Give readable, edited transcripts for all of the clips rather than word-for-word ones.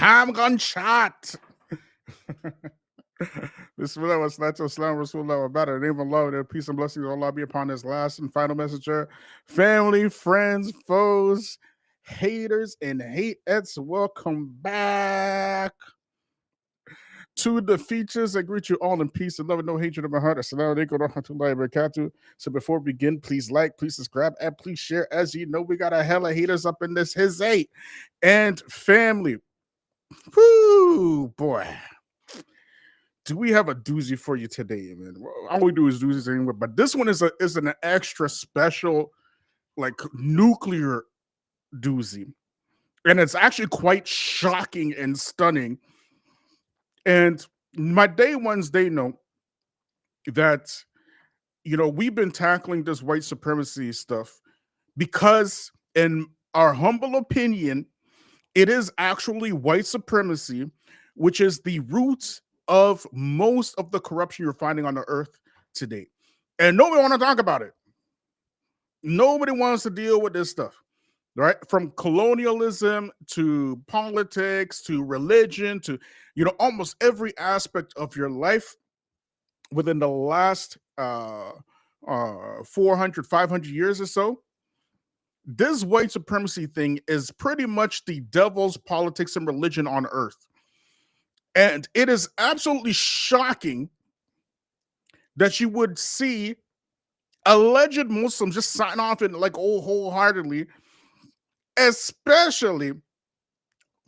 Ham gunshot. Bismillah wa salatu wasalam Rasulullah wa ba'da. In the name of Allah, their peace and blessings of Allah be upon His last and final messenger. Family, friends, foes, haters, and hateettes, welcome back to the Feachaz. I greet you all in peace and love and no hatred in my heart. Assalamu alaikum wa rahmatullahi wa barakatuh. So before we begin, please like, please subscribe, and please share. As you know, we got a hella haters up in this his eight and family. Whoo, boy. Do we have a doozy for you today, man? All we do is doozies anyway, but this one is an extra special, like nuclear doozy, and it's actually quite shocking and stunning. And my day ones, they know that we've been tackling this white supremacy stuff because, in our humble opinion, it is actually white supremacy, which is the root of most of the corruption you're finding on the earth today. And nobody want to talk about it. Nobody wants to deal with this stuff, right? From colonialism to politics to religion to, almost every aspect of your life within the last 400, 500 years or so. This white supremacy thing is pretty much the devil's politics and religion on earth. And it is absolutely shocking that you would see alleged Muslims just sign off in like wholeheartedly, especially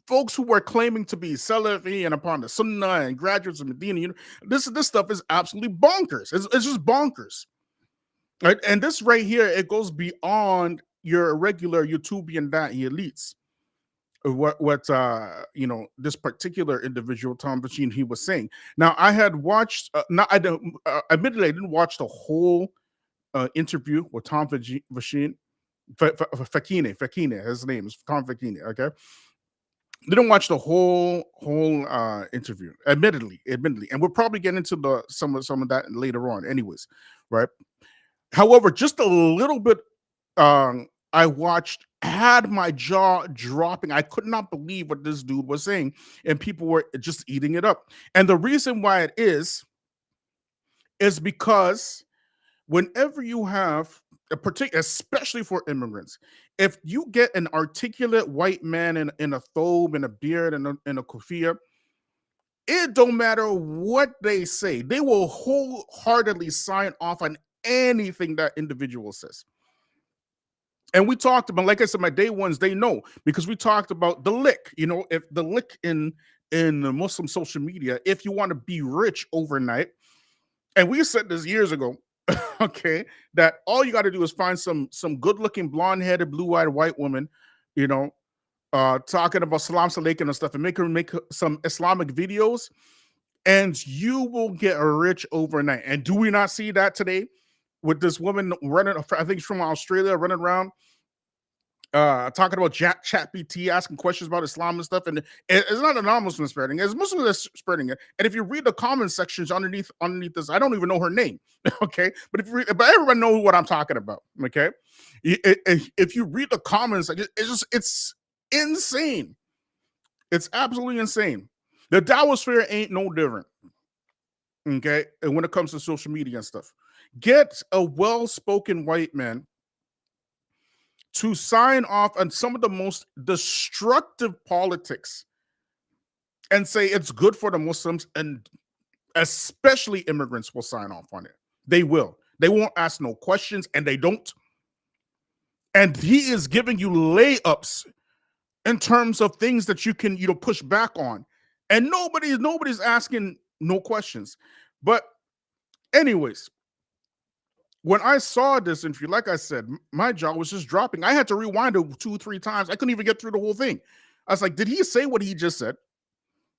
folks who were claiming to be Salafi and upon the Sunnah and graduates of Medina. This stuff is absolutely bonkers. It's just bonkers. Right? And this right here, it goes beyond your regular Youtubian elites. What this particular individual, Tom Facchine, he was saying. Now, I had watched, admittedly, I didn't watch the whole interview with Tom Facchine, Facchine, his name is Tom Facchine, okay? Didn't watch the whole interview, admittedly, and we'll probably get into some of that later on, anyways, right? However, just a little bit, I watched, had my jaw dropping. I could not believe what this dude was saying, and people were just eating it up. And the reason why it is because whenever you have a particular, especially for immigrants, if you get an articulate white man in a thobe and a beard and a kufiya, it don't matter what they say, they will wholeheartedly sign off on anything that individual says. And we talked about, like I said, my day ones, they know, because we talked about the lick. If the lick in the Muslim social media, if you want to be rich overnight, and we said this years ago, okay, that all you got to do is find some good-looking, blonde-headed, blue-eyed white woman, talking about Salaam Alaikum and stuff, and make her make some Islamic videos, and you will get rich overnight. And do we not see that today? With this woman running, I think she's from Australia, running around talking about ChatGPT, asking questions about Islam and stuff. And it's not a non-Muslim spreading it, it's Muslims that's spreading it. And if you read the comment sections underneath this, I don't even know her name, okay? But but everybody knows what I'm talking about, okay? If you read the comments, it's insane. It's absolutely insane. The Dawosphere ain't no different, okay? And when it comes to social media and stuff. Get a well-spoken white man to sign off on some of the most destructive politics and say it's good for the Muslims, and especially immigrants will sign off on it. They will. They won't ask no questions, and they don't. And he is giving you layups in terms of things that you can, push back on. And nobody's asking no questions. But anyways, when I saw this interview, like I said, my jaw was just dropping. I had to rewind it 2-3 times. I couldn't even get through the whole thing. I was like, did he say what he just said?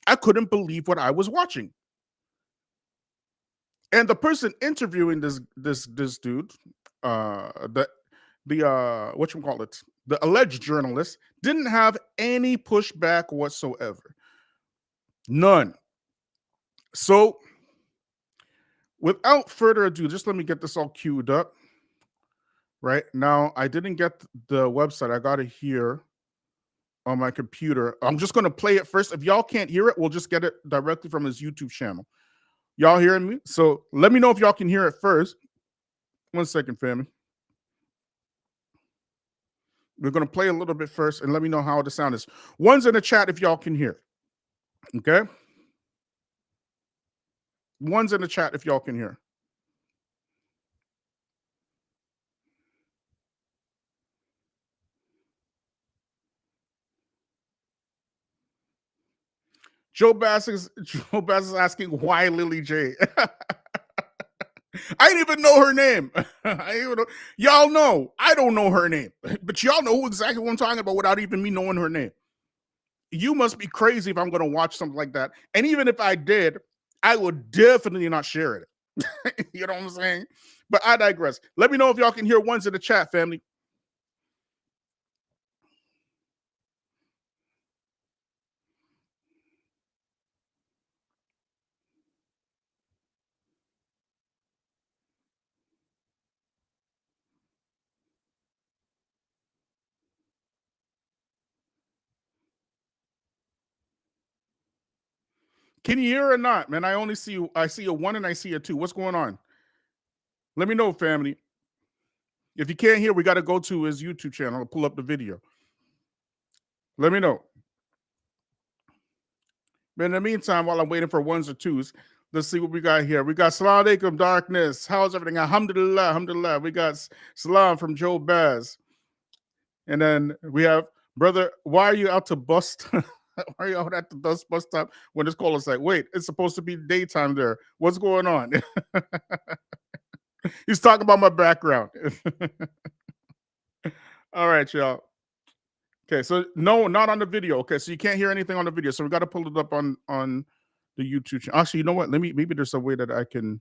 I couldn't believe what I was watching. And the person interviewing this dude, the alleged journalist, didn't have any pushback whatsoever. None. So, without further ado, just let me get this all queued up. Right now, I didn't get the website. I got it here. on my computer. I'm just gonna play it first. If y'all can't hear it, we'll just get it directly from his YouTube channel. Y'all hearing me? So let me know if y'all can hear it first. 1 second, family. We're gonna play a little bit first and let me know how the sound is. One's in the chat if y'all can hear. Okay. One's in the chat if y'all can hear. Joe Bass is asking why Lily J. I didn't even know her name. Y'all know. I don't know her name, but y'all know exactly what I'm talking about without even me knowing her name. You must be crazy if I'm going to watch something like that. And even if I did, I would definitely not share it. You know what I'm saying? But I digress. Let me know if y'all can hear ones in the chat, family. Can you hear or not, man? I see a 1 and I see a 2. What's going on? Let me know, family. If you can't hear, we got to go to his YouTube channel and pull up the video. Let me know. But in the meantime, while I'm waiting for 1s or 2s, let's see what we got here. We got Salaam Alaikum, Darkness. How's everything? Alhamdulillah, alhamdulillah. We got Salam from Joe Baz. And then we have, brother, why are you out to bust? Why are you out at the bus stop when this call is like, wait, it's supposed to be daytime there. What's going on? He's talking about my background. All right, y'all. Okay, so no, not on the video. Okay, so you can't hear anything on the video. So we got to pull it up on the YouTube channel. Actually, you know what? Maybe there's a way that I can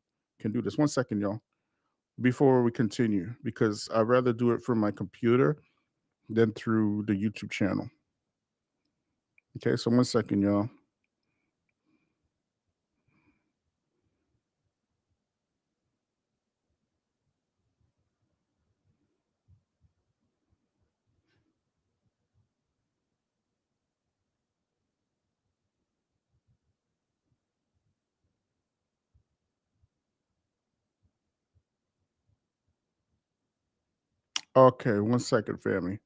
do this. 1 second, y'all, before we continue, because I'd rather do it from my computer than through the YouTube channel. Okay, so 1 second, y'all. Okay, 1 second, family.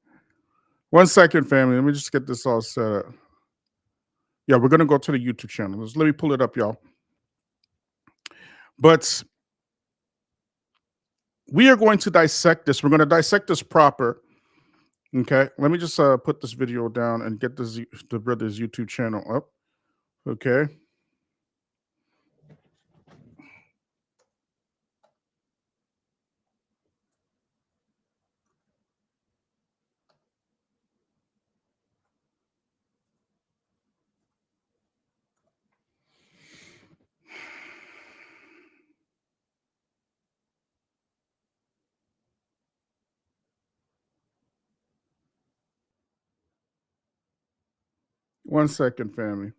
1 second, family. Let me just get this all set up. Yeah, we're gonna go to the YouTube channel. Let me pull it up, y'all. But we are going to dissect this. We're going to dissect this proper. Okay, let me just put this video down and get the brother's YouTube channel up. Okay. One second, family.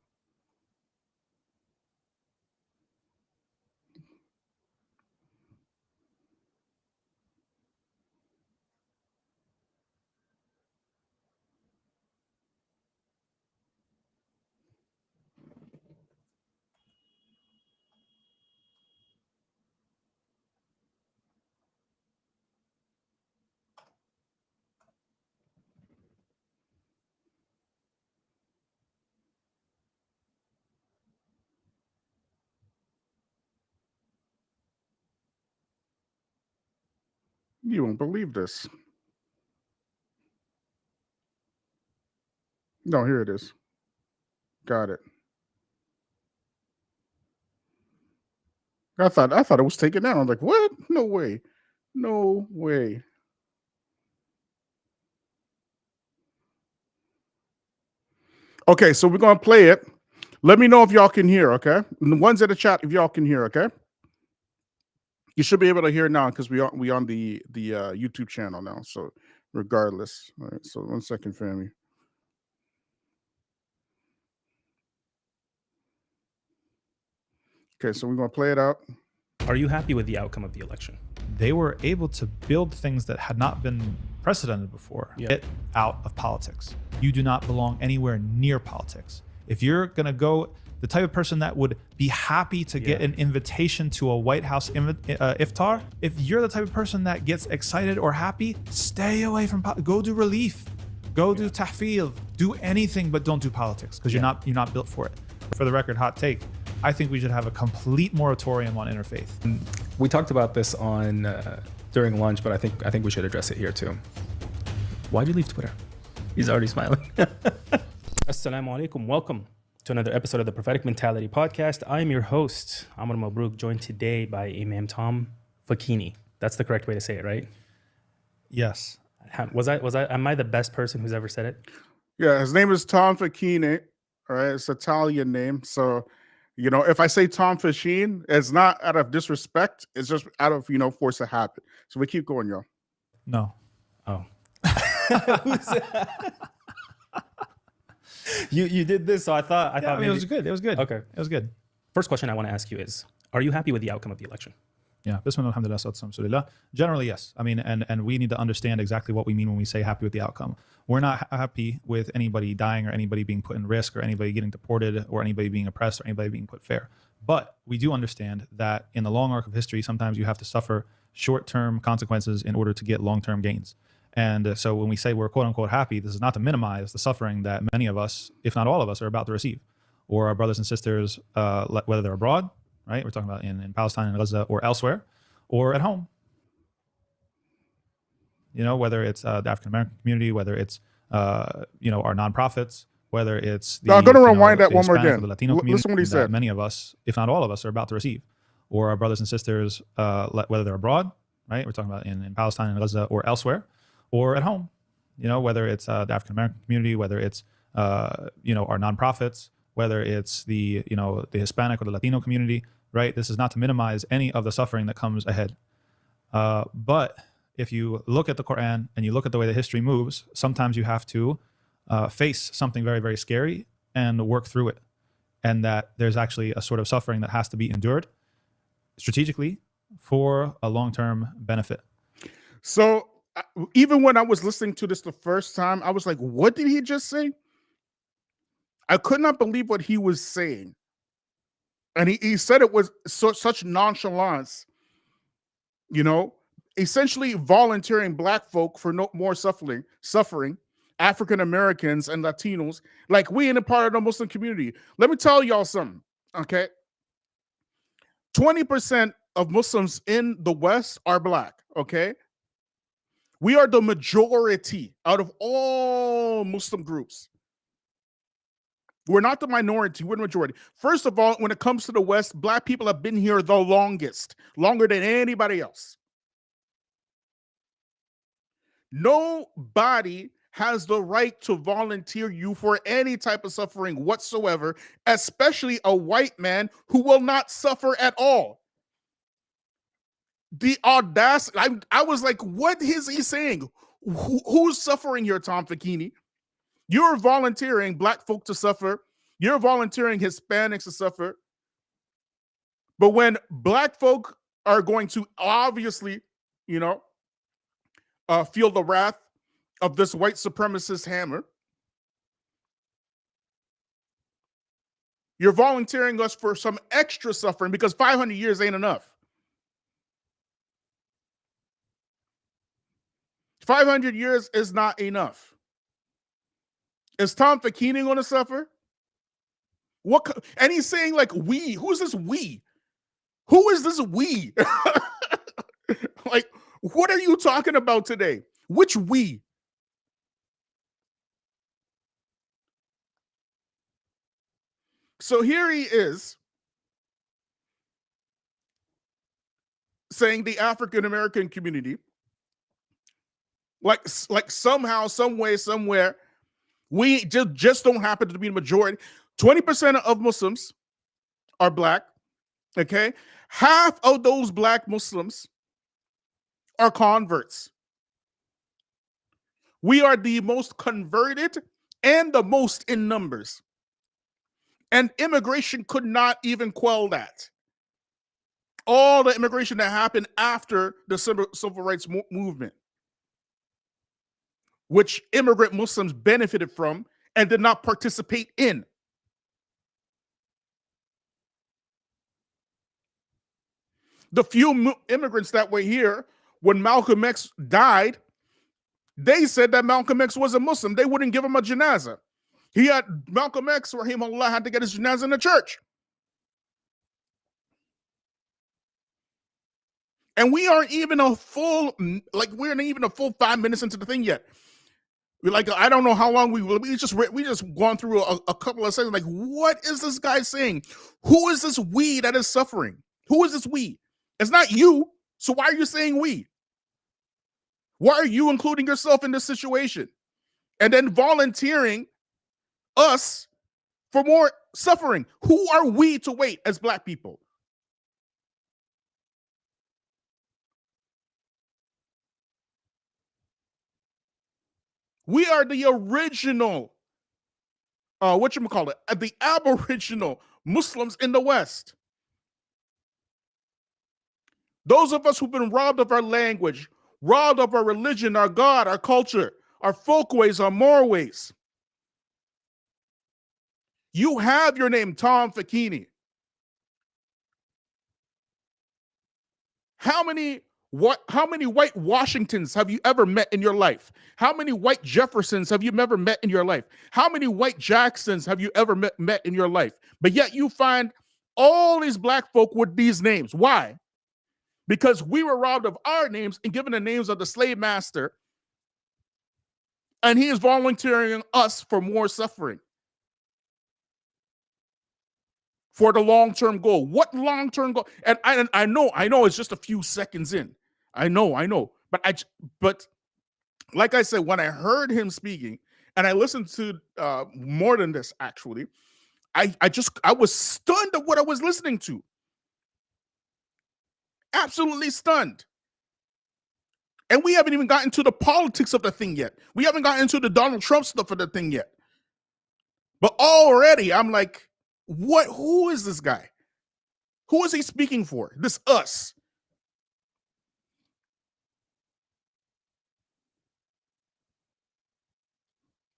You won't believe this. No, here it is. Got it. I thought it was taken down. I was like, what? No way. No way. Okay, so we're gonna play it. Let me know if y'all can hear, okay? And the ones in the chat, if y'all can hear, okay? You should be able to hear now because we on the YouTube channel now. So regardless. All right, so 1 second, family. Okay, so we're gonna play it out. Are you happy with the outcome of the election? They were able to build things that had not been precedented before. Get out of politics. You do not belong anywhere near politics. If you're gonna go, the type of person that would be happy to get an invitation to a White House iftar, if you're the type of person that gets excited or happy, stay away from politics. Go do relief, go do tahfil, do anything but don't do politics, because you're not built for it. For the record, hot take, I think we should have a complete moratorium on interfaith. We talked about this on during lunch, but I think we should address it here too. Why'd you leave Twitter? He's already smiling. Assalamu alaikum. Welcome to another episode of the Prophetic Mentality Podcast. I am your host, Amr Mabrouk, joined today by Imam Tom Facchine. That's the correct way to say it, right? Yes. Am I the best person who's ever said it? Yeah, his name is Tom Facchine. All right, it's an Italian name. So, if I say Tom Facchine, it's not out of disrespect. It's just out of, force of habit. So we keep going, y'all. No. Oh. You did this, so I thought maybe it was good. It was good. Okay. It was good. First question I want to ask you is, are you happy with the outcome of the election? Yeah. Bismillah, alhamdulillah, sallallahu. Generally, yes. I mean, and we need to understand exactly what we mean when we say happy with the outcome. We're not happy with anybody dying or anybody being put in risk or anybody getting deported or anybody being oppressed or anybody being put fair. But we do understand that in the long arc of history, sometimes you have to suffer short-term consequences in order to get long-term gains. And so when we say we're quote unquote happy, this is not to minimize the suffering that many of us, if not all of us, are about to receive, or our brothers and sisters, whether they're abroad, right? We're talking about in Palestine and Gaza or elsewhere, or at home. Whether it's the African American community, whether it's our nonprofits, whether it's the I'm going to rewind that one more Hispanic again. or the Latino community, listen what he said. Many of us, if not all of us, are about to receive, or our brothers and sisters, whether they're abroad, right? We're talking about in Palestine and Gaza or elsewhere, or at home. Whether it's the African American community, whether it's our nonprofits, whether it's the Hispanic or the Latino community, right? This is not to minimize any of the suffering that comes ahead. But if you look at the Quran and you look at the way that history moves, sometimes you have to face something very, very scary and work through it. And that there's actually a sort of suffering that has to be endured strategically for a long-term benefit. So even when I was listening to this the first time, I was like, what did he just say? I could not believe what he was saying. And he said it with such nonchalance, essentially volunteering black folk for no more suffering, African Americans and Latinos, like we in a part of the Muslim community. Let me tell y'all something, okay? 20% of Muslims in the West are black, okay? We are the majority out of all Muslim groups. We're not the minority, we're the majority. First of all, when it comes to the West, black people have been here the longest, longer than anybody else. Nobody has the right to volunteer you for any type of suffering whatsoever, especially a white man who will not suffer at all. The audacity, I was like, what is he saying? Who's suffering here, Tom Facchine? You're volunteering black folk to suffer. You're volunteering Hispanics to suffer. But when black folk are going to obviously, feel the wrath of this white supremacist hammer, you're volunteering us for some extra suffering because 500 years ain't enough. 500 years is not enough. Is Tom Facchine going to suffer? And he's saying like we. Who's this we? Who is this we? Like, what are you talking about today? Which we? So here he is saying the African American community, like somehow, some way, somewhere, we just don't happen to be the majority. 20% of Muslims are black. Okay, half of those black Muslims are converts. We are the most converted and the most in numbers. And immigration could not even quell that. All the immigration that happened after the civil rights movement. which immigrant Muslims benefited from and did not participate in. The few immigrants that were here when Malcolm X died, they said that Malcolm X was a Muslim. They wouldn't give him a janazah. Malcolm X, rahimahullah, had to get his janazah in the church. And we aren't even a full 5 minutes into the thing yet. We're like, I don't know how long we just gone through a couple of seconds. Like, what is this guy saying? Who is this we that is suffering? Who is this we? It's not you. So why are you saying we? Why are you including yourself in this situation? And then volunteering us for more suffering. Who are we to wait as Black people? We are the original, the Aboriginal Muslims in the West. Those of us who've been robbed of our language, robbed of our religion, our God, our culture, our folkways, our moral-ways. You have your name, Tom Facchine. How many white Washingtons have you ever met in your life? How many white Jeffersons have you ever met in your life? How many white Jacksons have you ever met in your life? But yet you find all these Black folk with these names. Why? Because we were robbed of our names and given the names of the slave master, and he is volunteering us for more suffering. For the long-term goal. What long-term goal? And I know it's just a few seconds in. I know. But like I said, when I heard him speaking, and I listened to more than this, actually, I was stunned at what I was listening to. Absolutely stunned. And we haven't even gotten to the politics of the thing yet. We haven't gotten into the Donald Trump stuff of the thing yet. But already I'm like, who is this guy? Who is he speaking for? This us.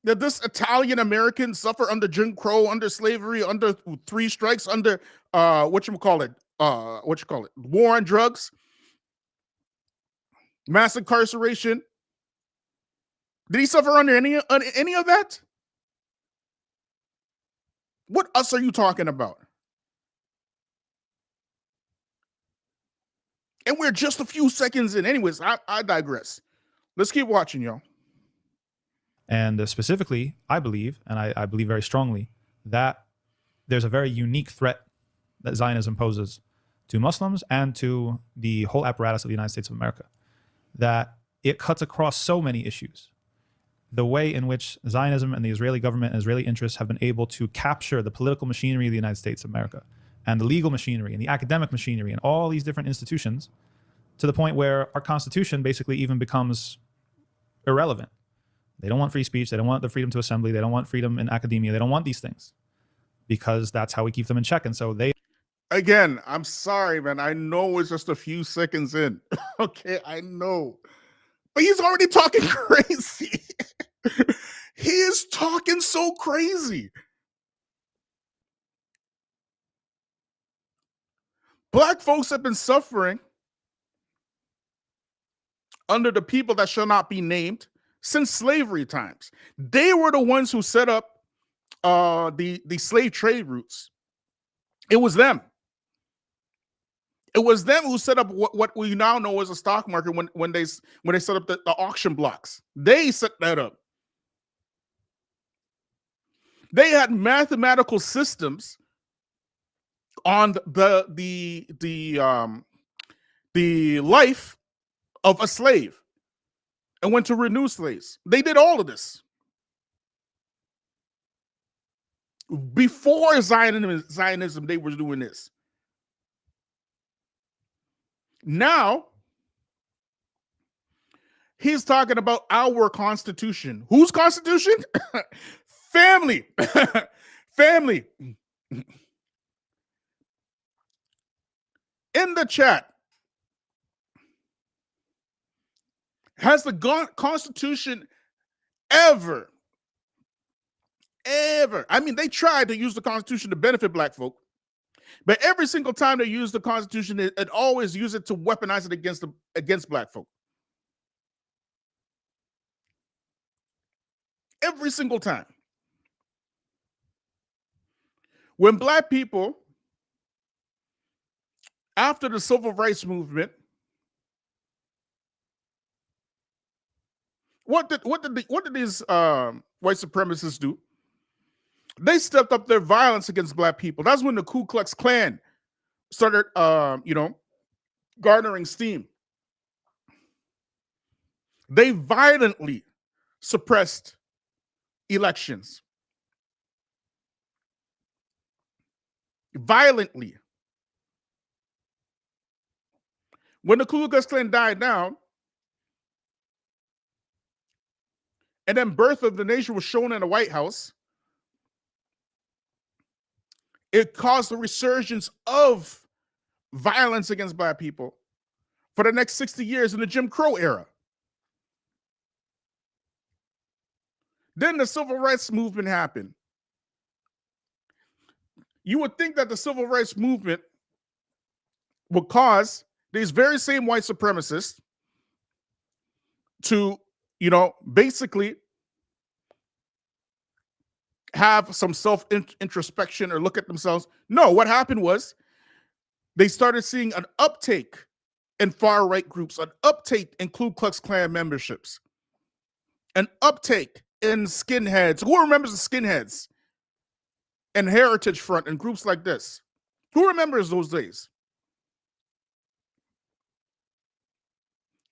Did this Italian American suffer under Jim Crow, under slavery, under 3 strikes, under war on drugs, mass incarceration? Did he suffer under any of that? What us are you talking about? And we're just a few seconds in. Anyways, I digress. Let's keep watching, y'all. And specifically, I believe, and I believe very strongly, that there's a very unique threat that Zionism poses to Muslims and to the whole apparatus of the United States of America, that it cuts across so many issues. The way in which Zionism and the Israeli government and Israeli interests have been able to capture the political machinery of the United States of America and the legal machinery and the academic machinery and all these different institutions, to the point where our Constitution basically even becomes irrelevant. They don't want free speech. They don't want the freedom to assembly. They don't want freedom in academia. They don't want these things because that's how we keep them in check. And so Again, I'm sorry, man. I know it's just a few seconds in. Okay, I know. But he's already talking crazy. He is talking so crazy. Black folks have been suffering under the people that shall not be named since slavery times. They were the ones who set up the slave trade routes. It was them. It was them who set up what we now know as a stock market when they set up the auction blocks. They set that up. They had mathematical systems on the life of a slave and went to renew slaves. They did all of this before Zionism. They were doing this. Now he's talking about our Constitution. Whose Constitution? Family. Family. In the chat, has the Constitution ever. I mean, they tried to use the Constitution to benefit black folk, but every single time they use the Constitution, it always use it to weaponize it against black folk. Every single time. When black people, after the civil rights movement, what did these white supremacists do? They stepped up their violence against black people. That's when the Ku Klux Klan started, garnering steam. They violently suppressed elections. Violently. When the Ku Klux Klan died down, and then Birth of the Nation was shown in the White House, it caused a resurgence of violence against black people for the next 60 years in the Jim Crow era. Then the civil rights movement happened. You would think that the civil rights movement would cause these very same white supremacists to, basically have some self-introspection or look at themselves. No, what happened was they started seeing an uptake in far-right groups, an uptake in Ku Klux Klan memberships, an uptake in skinheads. Who remembers the skinheads and Heritage Front and groups like this? Who remembers those days?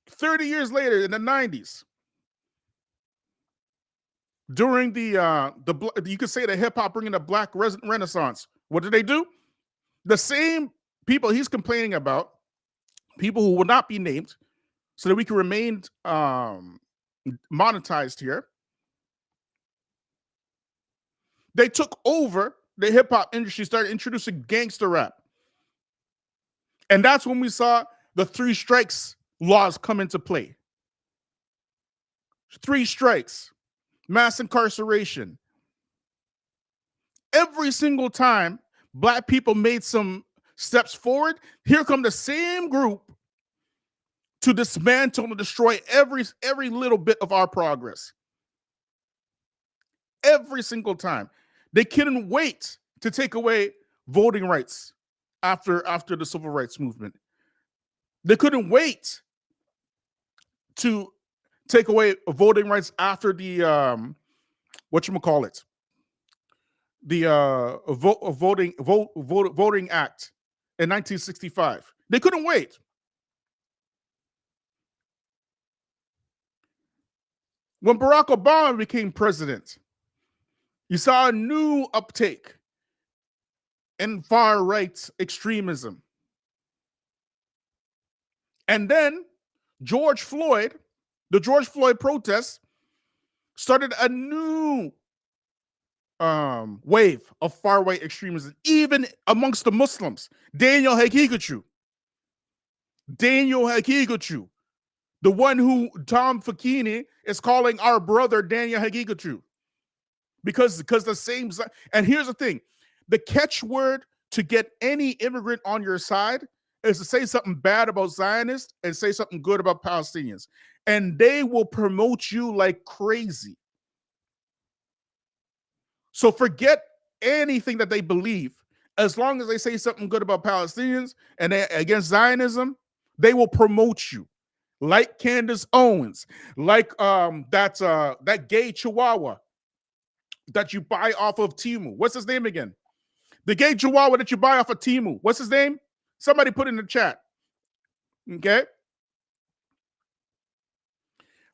30 years later, in the 90s, during you could say the hip hop bringing the black renaissance, what did they do? The same people he's complaining about, people who will not be named, so that we can remain monetized here. They took over the hip hop industry, started introducing gangster rap, and that's when we saw the 3 strikes laws come into play. 3 strikes. Mass incarceration. Every single time black people made some steps forward, here come the same group to dismantle and destroy every little bit of our progress. Every single time. They couldn't wait to take away voting rights after the civil rights movement. They couldn't wait to take away voting rights after the Voting Act in 1965. They couldn't wait. When Barack Obama became president, you saw a new uptake in far-right extremism. And then the George Floyd protests started a new wave of far-right extremism, even amongst the Muslims. Daniel Hagikuchu, the one who Tom Facchine is calling our brother Daniel Hagikuchu, because the same. And here's the thing: the catchword to get any immigrant on your side is to say something bad about Zionists and say something good about Palestinians, and they will promote you like crazy. So forget anything that they believe. As long as they say something good about Palestinians and against Zionism, they will promote you. Like Candace Owens, like that gay Chihuahua that you buy off of Temu. What's his name again? The gay Chihuahua that you buy off of Temu. What's his name? Somebody put in the chat. Okay.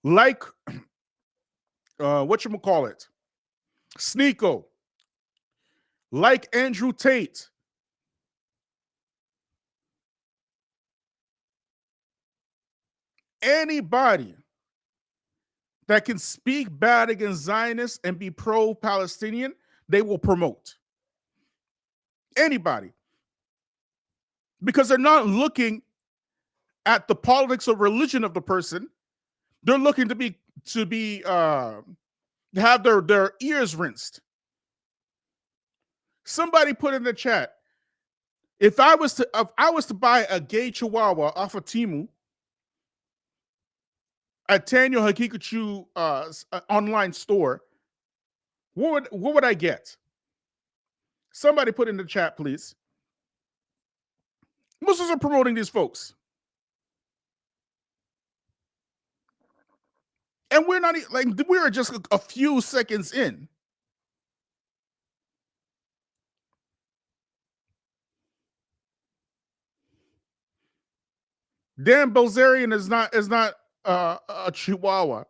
Like whatchamacallit? Sneeko. Like Andrew Tate. Anybody that can speak bad against Zionists and be pro-Palestinian, they will promote. Anybody. Because they're not looking at the politics or religion of the person. They're looking to be have their ears rinsed. Somebody put in the chat, if I was to buy a gay chihuahua off of Temu at Daniel Hakikachu online store, what would I get? Somebody put in the chat, please. Muslims are promoting these folks. And we're not like, we are just a few seconds in. Dan Bilzerian is not a chihuahua,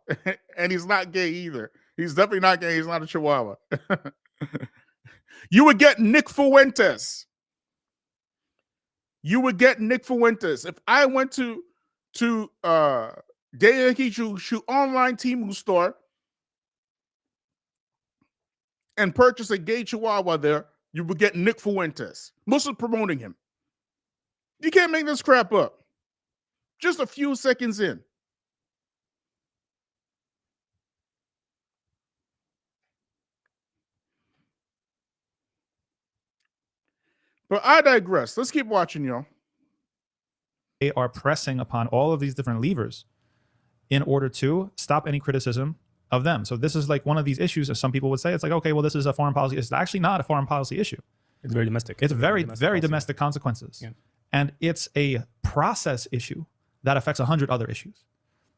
and he's not gay either. He's definitely not gay. He's not a chihuahua. You would get Nick Fuentes. You would get Nick Fuentes. If I went to Dayakichu online Temu store and purchase a gay chihuahua there, you would get Nick Fuentes. Muslims promoting him. You can't make this crap up. Just a few seconds in. But I digress. Let's keep watching, y'all. They are pressing upon all of these different levers in order to stop any criticism of them. So this is like one of these issues, as some people would say, it's like, okay, well, this is a foreign policy. It's actually not a foreign policy issue. It's very domestic. It's very domestic consequences. Yeah. And it's a process issue that affects 100 other issues.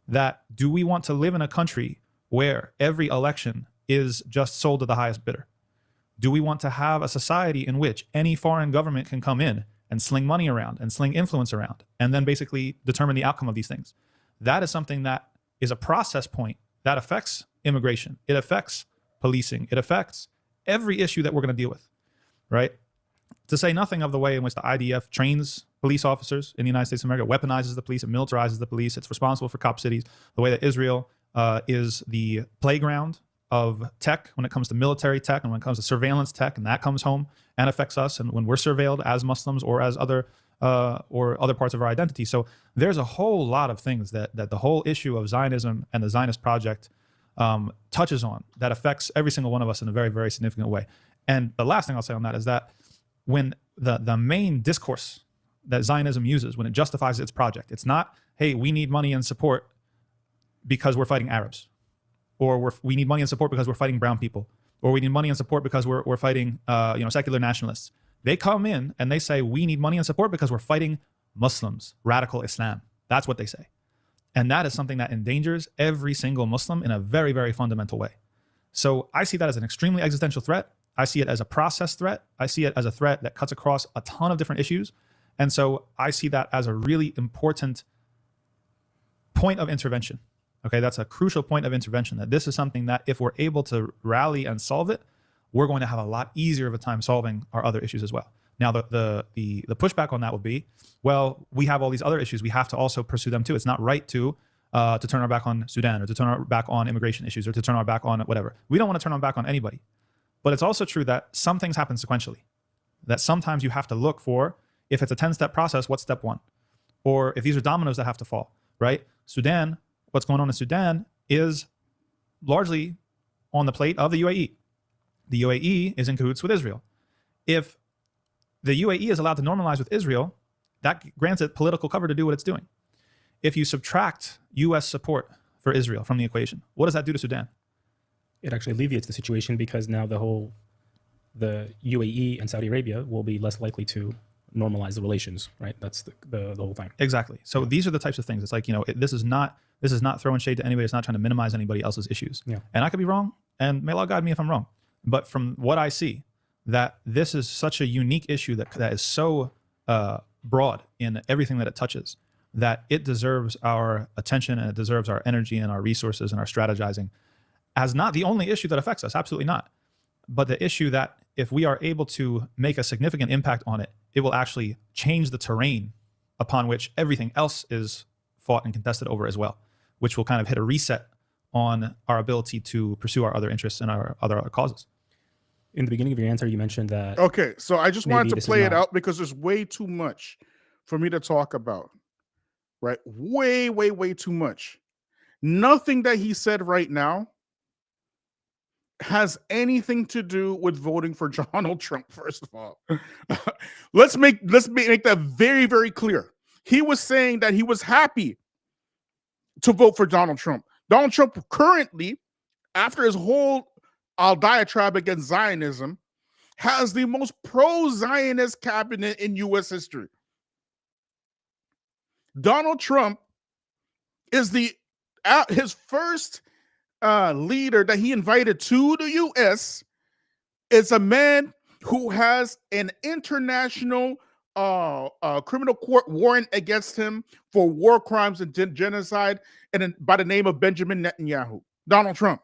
That do we want to live in a country where every election is just sold to the highest bidder? Do we want to have a society in which any foreign government can come in and sling money around and sling influence around and then basically determine the outcome of these things? That is something that is a process point that affects immigration. It affects policing. It affects every issue that we're going to deal with, right? To say nothing of the way in which the IDF trains police officers in the United States of America, weaponizes the police, it militarizes the police. It's responsible for cop cities. The way that Israel is the playground of tech when it comes to military tech and when it comes to surveillance tech, and that comes home and affects us. And when we're surveilled as Muslims or as other parts of our identity. So there's a whole lot of things that the whole issue of Zionism and the Zionist project touches on that affects every single one of us in a very, very significant way. And the last thing I'll say on that is that when the main discourse that Zionism uses, when it justifies its project, it's not, hey, we need money and support because we're fighting Arabs, or we need money and support because we're fighting brown people, or we need money and support because we're fighting secular nationalists. They come in and they say, we need money and support because we're fighting Muslims, radical Islam. That's what they say. And that is something that endangers every single Muslim in a very, very fundamental way. So I see that as an extremely existential threat. I see it as a process threat. I see it as a threat that cuts across a ton of different issues. And so I see that as a really important point of intervention. Okay, that's a crucial point of intervention, that this is something that if we're able to rally and solve it, we're going to have a lot easier of a time solving our other issues as well. Now, the pushback on that would be, well, we have all these other issues. We have to also pursue them too. It's not right to turn our back on Sudan, or to turn our back on immigration issues, or to turn our back on whatever. We don't want to turn our back on anybody. But it's also true that some things happen sequentially, that sometimes you have to look for, if it's a 10-step process, what's step one? Or if these are dominoes that have to fall, right? Sudan, what's going on in Sudan is largely on the plate of the UAE. The UAE is in cahoots with Israel. If the UAE is allowed to normalize with Israel, that grants it political cover to do what it's doing. If you subtract US support for Israel from the equation, what does that do to Sudan? It actually alleviates the situation, because now the UAE and Saudi Arabia will be less likely to normalize the relations, right? That's the whole thing. Exactly. So these are the types of things. It's like, this is not throwing shade to anybody. It's not trying to minimize anybody else's issues. Yeah. And I could be wrong, and may Allah guide me if I'm wrong. But from what I see, that this is such a unique issue that is so broad in everything that it touches, that it deserves our attention, and it deserves our energy and our resources and our strategizing, as not the only issue that affects us, absolutely not. But the issue that if we are able to make a significant impact on it, it will actually change the terrain upon which everything else is fought and contested over as well, which will kind of hit a reset on our ability to pursue our other interests and our other causes. In the beginning of your answer, you mentioned that. Okay, so I just wanted to play it out because there's way too much for me to talk about, right? Way, way, way too much. Nothing that he said right now has anything to do with voting for Donald Trump. First of all, let's make that very, very clear. He was saying that he was happy to vote for Donald Trump. Donald Trump currently, after his whole diatribe against Zionism, has the most pro-Zionist cabinet in U.S. history. Donald Trump is his first leader that he invited to the U.S. is a man who has an international criminal court warrant against him for war crimes and genocide, and by the name of Benjamin Netanyahu. Donald Trump.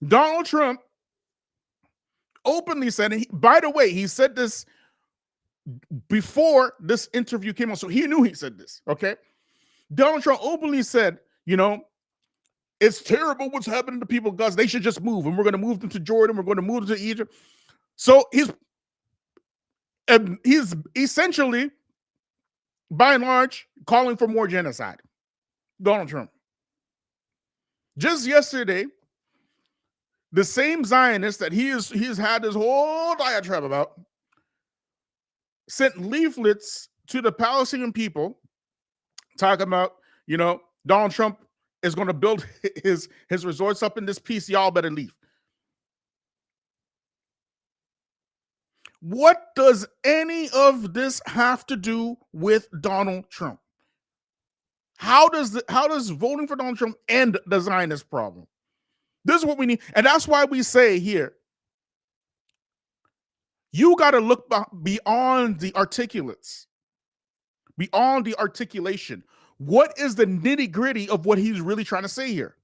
Donald Trump openly said, and by the way, he said this before this interview came on, so he knew he said this, okay? Donald Trump openly said, it's terrible what's happening to people, Gus. They should just move, and we're going to move them to Jordan. We're going to move them to Egypt. So he's essentially, by and large, calling for more genocide. Donald Trump. Just yesterday, the same Zionists that he's had this whole diatribe about sent leaflets to the Palestinian people talking about, Donald Trump is going to build his resorts up in this piece. Y'all better leave. What does any of this have to do with Donald Trump? How does voting for Donald Trump end the Zionist problem? This is what we need. And that's why we say here, you got to look beyond the articulates, beyond the articulation. What is the nitty-gritty of what he's really trying to say here?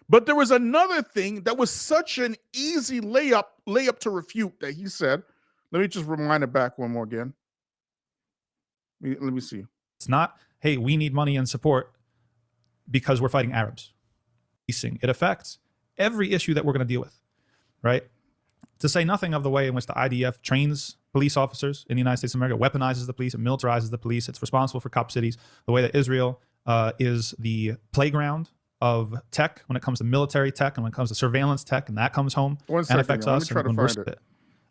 But there was another thing that was such an easy layup to refute that he said. Let me just rewind it back one more again. Let me see. It's not, hey, we need money and support because we're fighting Arabs. It affects every issue that we're going to deal with, right? To say nothing of the way in which the IDF trains police officers in the United States of America, weaponizes the police, it militarizes the police. It's responsible for cop cities. The way that Israel is the playground of tech when it comes to military tech and when it comes to surveillance tech, and that comes home and affects us when we're spit.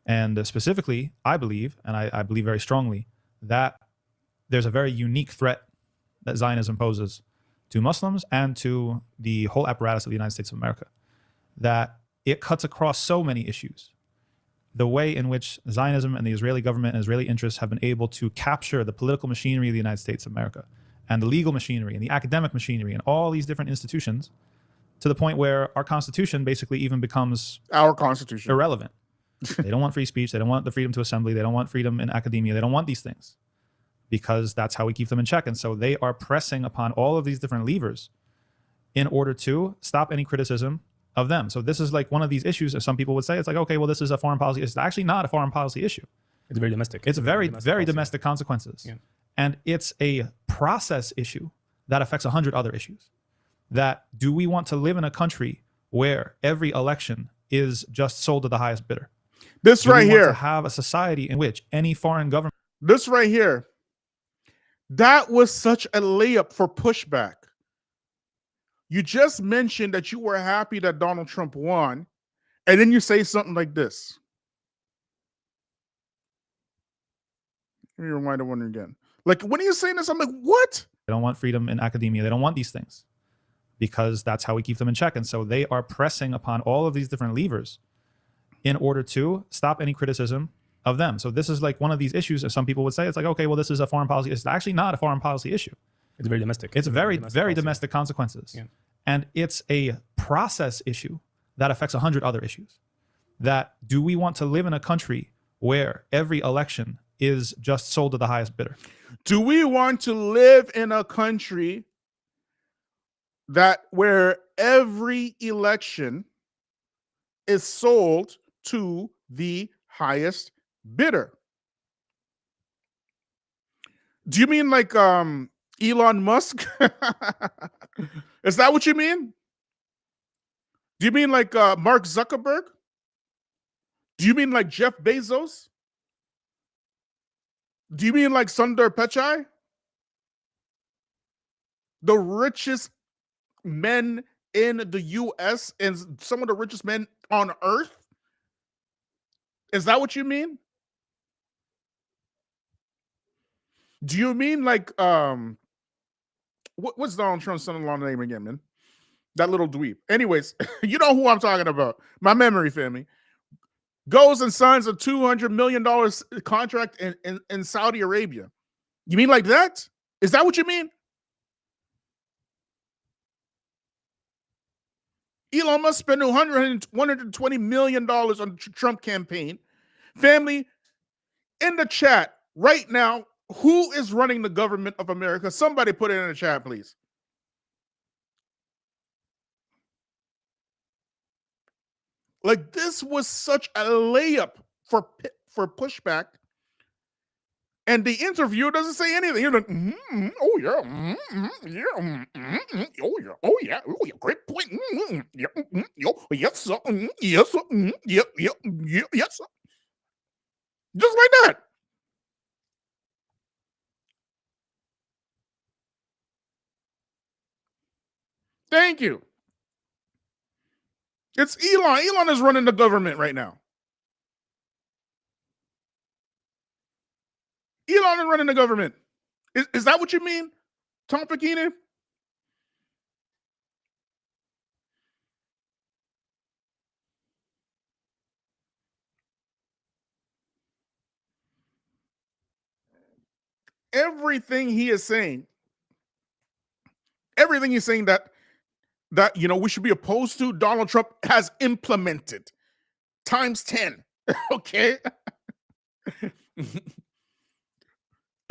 And specifically, I believe, and I believe very strongly, that there's a very unique threat that Zionism poses to Muslims and to the whole apparatus of the United States of America, that it cuts across so many issues. The way in which Zionism and the Israeli government and Israeli interests have been able to capture the political machinery of the United States of America and the legal machinery and the academic machinery and all these different institutions, to the point where our Constitution basically even becomes our Constitution irrelevant. They don't want free speech. They don't want the freedom to assembly. They don't want freedom in academia. They don't want these things because that's how we keep them in check. And so they are pressing upon all of these different levers in order to stop any criticism of them. So this is like one of these issues, as some people would say, it's like, okay, well, this is a foreign policy. It's actually not a foreign policy issue. It's very domestic. It's very domestic consequences. Yeah. And it's a process issue that affects 100 other issues. That do we want to live in a country where every election is just sold to the highest bidder? This right here. To have a society in which any foreign government. This right here. That was such a layup for pushback. You just mentioned that you were happy that Donald Trump won, and then you say something like this. Let me remind one again. Like, when are you saying this? I'm like, what? They don't want freedom in academia. They don't want these things because that's how we keep them in check. And so they are pressing upon all of these different levers in order to stop any criticism of them. So this is like one of these issues, as some people would say, it's like, okay, well, this is a foreign policy. It's actually not a foreign policy issue. It's very domestic. It's very domestic consequences. Yeah. And it's a process issue that affects 100 other issues. That do we want to live in a country where every election is just sold to the highest bidder? Do we want to live in a country that where every election is sold to the highest bidder? Do you mean like Elon Musk? Is that what you mean? Do you mean like Mark Zuckerberg? Do you mean like Jeff Bezos? Do you mean like Sundar Pichai? the richest men in the US and some of the richest men on earth? Is that what you mean? Do you mean like what's Donald Trump's son-in-law name again, man? That little dweeb. Anyways, you know who I'm talking about. My memory family goes and signs a $200 million contract in Saudi Arabia. You mean like that? Is that what you mean? Elon Musk spent $120 million on the Trump campaign. Family, in the chat right now, who is running the government of America? Somebody put it in the chat, please. Like, this was such a layup for pushback. And the interviewer doesn't say anything. You're like, oh yeah, oh yeah, great point. Yes, sir. Yes, sir. Yes, sir. Just like that. Thank you. It's Elon. Elon is running the government right now. Elon is running the government. Is that what you mean, Tom Facchine? Everything he's saying that we should be opposed to, Donald Trump has implemented times 10. Okay.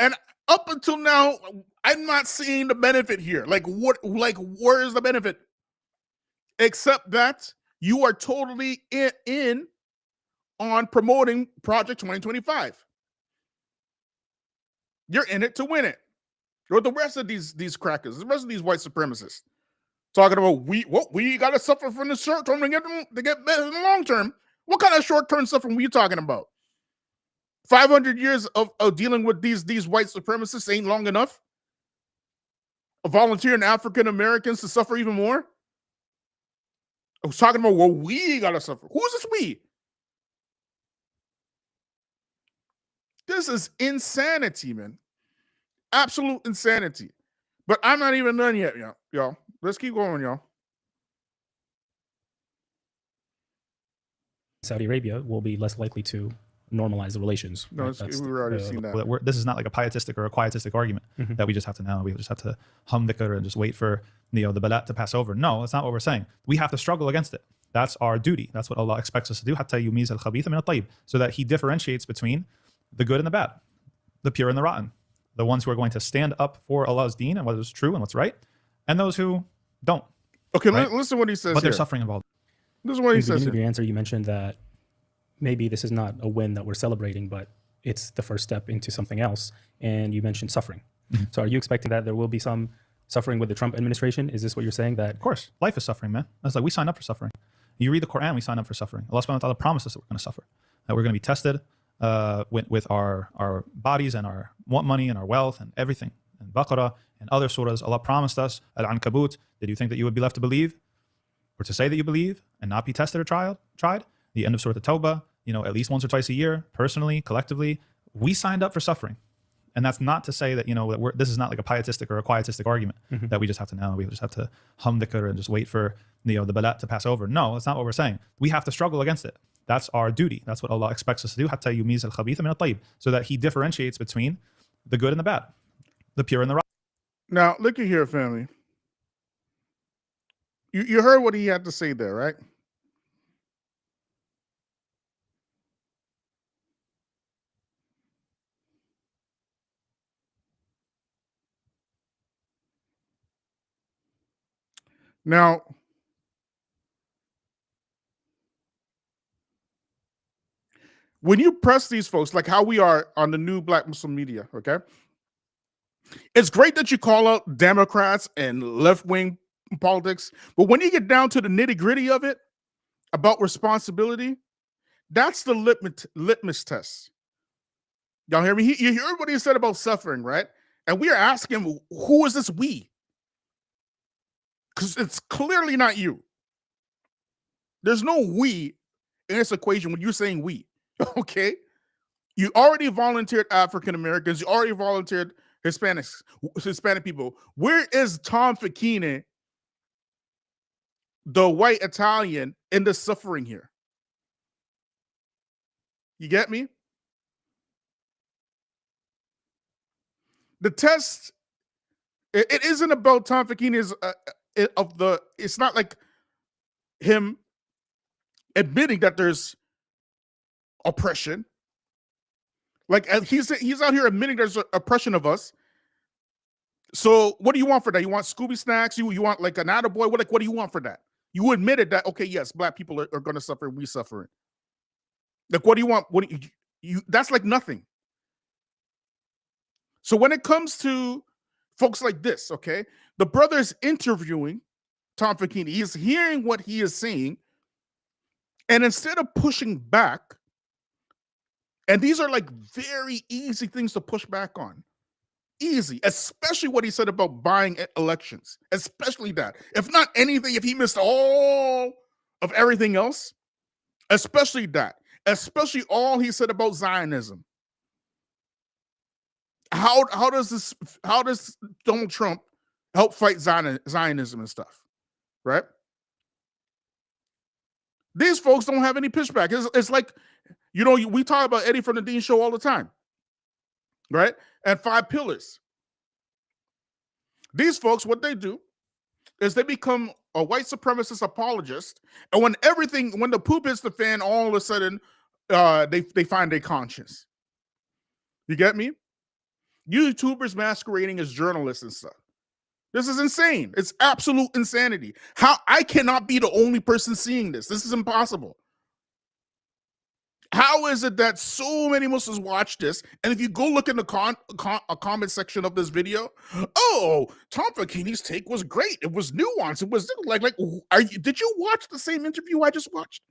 And up until now, I'm not seeing the benefit here. Like, where is the benefit? Except that you are totally in on promoting Project 2025. You're in it to win it. Or the rest of these crackers, the rest of these white supremacists, talking about we got to suffer from the short term to get better in the long term. What kind of short term suffering were you talking about? 500 years of dealing with these white supremacists ain't long enough? Volunteering African Americans to suffer even more? I was talking about, well, we got to suffer. Who's this we? This is insanity, man. Absolute insanity. But I'm not even done yet, y'all. Let's keep going, y'all. Saudi Arabia will be less likely to normalize the relations. No, right? we've already seen that. This is not like a pietistic or a quietistic argument that we just have to know. We just have to hum dhikr and just wait for the balat to pass over. No, that's not what we're saying. We have to struggle against it. That's our duty. That's what Allah expects us to do. حتى يميز الخبيث من الطيب, so that He differentiates between the good and the bad, the pure and the rotten, the ones who are going to stand up for Allah's deen and what is true and what's right, and those who don't. Okay, right? Listen to what he says. But there's suffering involved. This is what he says. In your answer, you mentioned that maybe this is not a win that we're celebrating, but it's the first step into something else. And you mentioned suffering. So are you expecting that there will be some suffering with the Trump administration? Is this what you're saying? That of course, life is suffering, man. That's like we signed up for suffering. You read the Quran, we signed up for suffering. Allah subhanahu wa ta'ala promised us that we're going to suffer, that we're going to be tested with our bodies and our money and our wealth and everything. And Baqarah and other surahs, Allah promised us, Al-Ankabut, did you think that you would be left to believe or to say that you believe and not be tested or tried? The end of Surah At-Tawbah, at least once or twice a year, personally, collectively, we signed up for suffering. And that's not to say that, this is not like a pietistic or a quietistic argument that we just have to know. We just have to hum dhikr and just wait for the balat to pass over. No, that's not what we're saying. We have to struggle against it. That's our duty. That's what Allah expects us to do. حتى يميز الخبيث من الطيب, so that He differentiates between the good and the bad, the pure and the rotten. Now, look at here, family. You heard what he had to say there, right? Now, when you press these folks, like how we are on the new Black Muslim media, okay? It's great that you call out Democrats and left-wing politics, but when you get down to the nitty-gritty of it, about responsibility, that's the litmus test. Y'all hear me? You heard what he said about suffering, right? And we are asking, who is this we? because it's clearly not you. There's no we in this equation when you're saying we. Okay, you already volunteered African Americans. You already volunteered Hispanic people. Where is Tom Facchine, the white Italian, in the suffering here? You get me? The test, it isn't about Tom Facchine's it's not like him admitting that there's oppression. Like he's out here admitting there's oppression of us. So what do you want for that? You want Scooby snacks? You want like an attaboy? What do you want for that? You admitted that, okay, yes, black people are going to suffer. We suffering. Like, what do you want? What do you that's like nothing. So when it comes to folks like this, okay, the brother is interviewing Tom Facchine. He's hearing what he is saying. And instead of pushing back, and these are like very easy things to push back on. Easy, especially what he said about buying elections, especially that. If not anything, if he missed all of everything else, especially that, especially all he said about Zionism. How does Donald Trump help fight Zionism and stuff, right? These folks don't have any pushback. It's like, we talk about Eddie from the Dean Show all the time, right? And 5 pillars. These folks, what they do is they become a white supremacist apologist, and when the poop hits the fan, all of a sudden, they find their conscience. You get me? YouTubers masquerading as journalists and stuff. This is insane. It's absolute insanity. How I cannot be the only person seeing this. This is impossible. How is it that so many Muslims watch this? And if you go look in the comment section of this video, oh, Tom Facchine's take was great. It was nuanced. It was did you watch the same interview I just watched?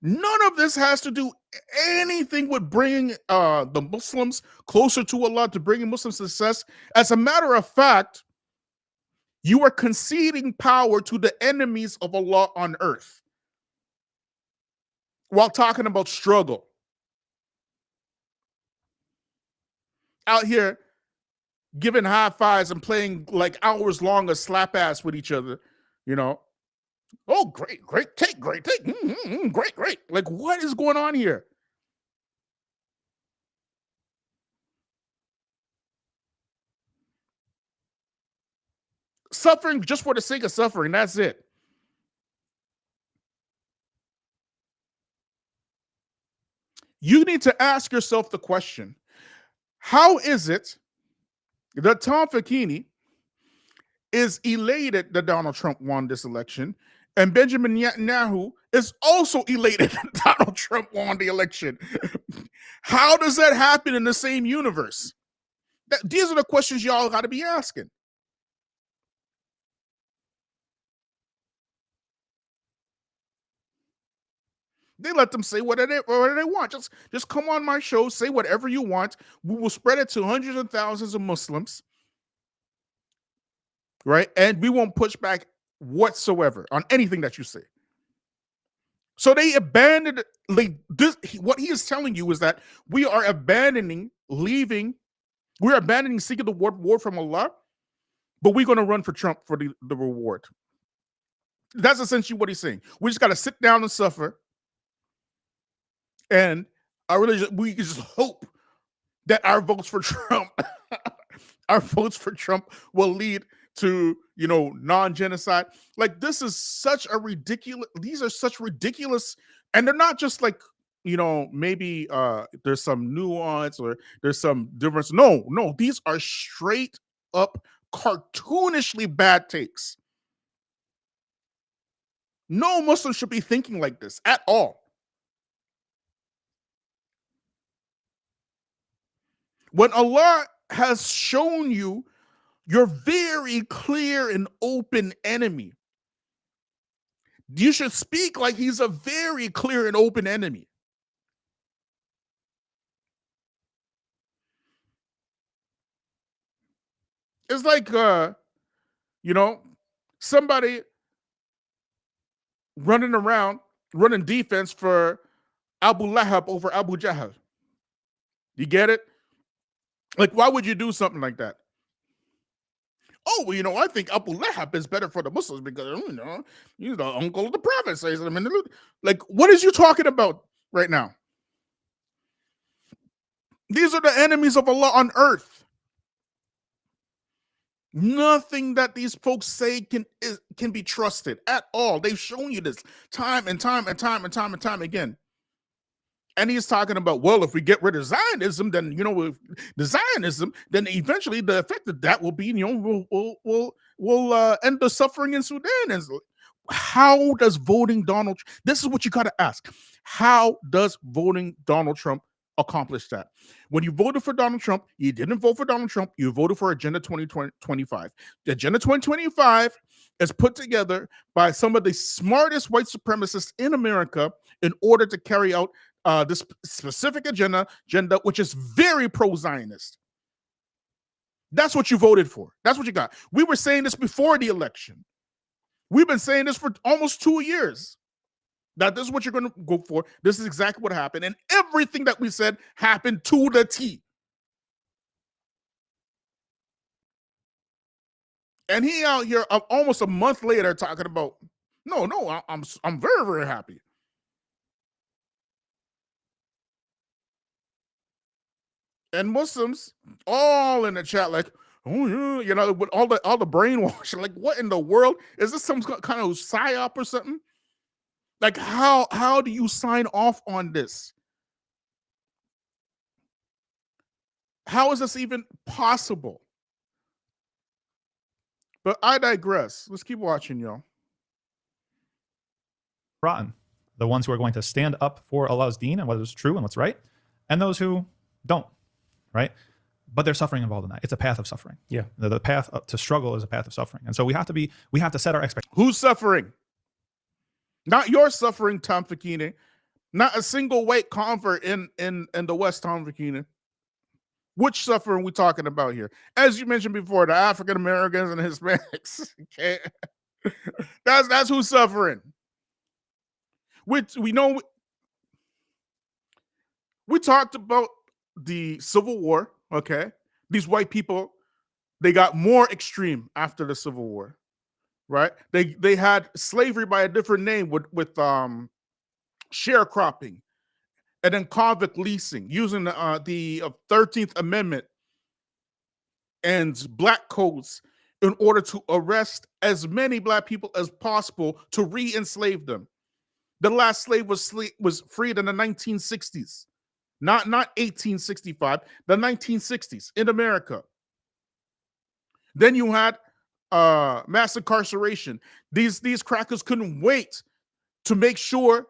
None of this has to do anything with bringing the Muslims closer to Allah, to bringing Muslim success. As a matter of fact, you are conceding power to the enemies of Allah on earth while talking about struggle. Out here giving high fives and playing like hours long of slap ass with each other, Oh, great take. Great. Like, what is going on here? Suffering just for the sake of suffering. That's it. You need to ask yourself the question, how is it that Tom Facchine is elated that Donald Trump won this election, and Benjamin Netanyahu is also elated that Donald Trump won the election? How does that happen in the same universe? These are the questions y'all got to be asking. They let them say whatever they want. Just come on my show, say whatever you want. We will spread it to hundreds of thousands of Muslims, right? And we won't push back whatsoever on anything that you say. So they abandoned, what he is telling you is that we are abandoning seeking the reward from Allah, but we're going to run for Trump for the reward. That's essentially what he's saying. We just got to sit down and suffer. And we just hope that our votes for Trump, will lead to, non-genocide. Like, these are such ridiculous, and they're not just like, maybe there's some nuance or there's some difference. No, these are straight up cartoonishly bad takes. No Muslim should be thinking like this at all. When Allah has shown you your very clear and open enemy, you should speak like he's a very clear and open enemy. It's like You know, somebody running around, running defense for Abu Lahab over Abu Jahl. You get it? Like, why would you do something like that? Oh, well, I think Abu Lahab is better for the Muslims because, he's the uncle of the Prophet. Says, like, what is you talking about right now? These are the enemies of Allah on earth. Nothing that these folks say can be trusted at all. They've shown you this time and time and time and time and time again. And he's talking about, well, if we get rid of Zionism, then with the Zionism, then eventually the effect of that will be, we'll end the suffering in Sudan. And how does voting Donald? This is what you got to ask: how does voting Donald Trump accomplish that? When you voted for Donald Trump, you didn't vote for Donald Trump. You voted for Agenda 2025. The Agenda 2025 is put together by some of the smartest white supremacists in America in order to carry out this specific agenda, which is very pro-Zionist. That's what you voted for. That's what you got. We were saying this before the election. We've been saying this for almost 2 years. That this is what you're going to go for. This is exactly what happened. And everything that we said happened to the T. And he out here almost a month later talking about, no, I'm very, very happy. And Muslims all in the chat like, oh yeah, with all the brainwashing, like, what in the world? Is this some kind of psyop or something? Like, how do you sign off on this? How is this even possible? But I digress. Let's keep watching, y'all. Rotten. The ones who are going to stand up for Allah's deen and what is true and what's right, and those who don't, right? But there's suffering involved in that. It's a path of suffering. Yeah. The path to struggle is a path of suffering. And so we have to set our expectations. Who's suffering? Not your suffering, Tom Facchine. Not a single white convert in the West, Tom Facchine. Which suffering are we talking about here? As you mentioned before, the African Americans and Hispanics. Okay, that's who's suffering. We know. We talked about the Civil War. Okay, these white people, they got more extreme after the Civil War, right? They had slavery by a different name with sharecropping, and then convict leasing, using the 13th Amendment and black codes in order to arrest as many black people as possible to re-enslave them. The last slave was freed in the 1960s, not 1865, the 1960s in America. Then you had mass incarceration. These crackers couldn't wait to make sure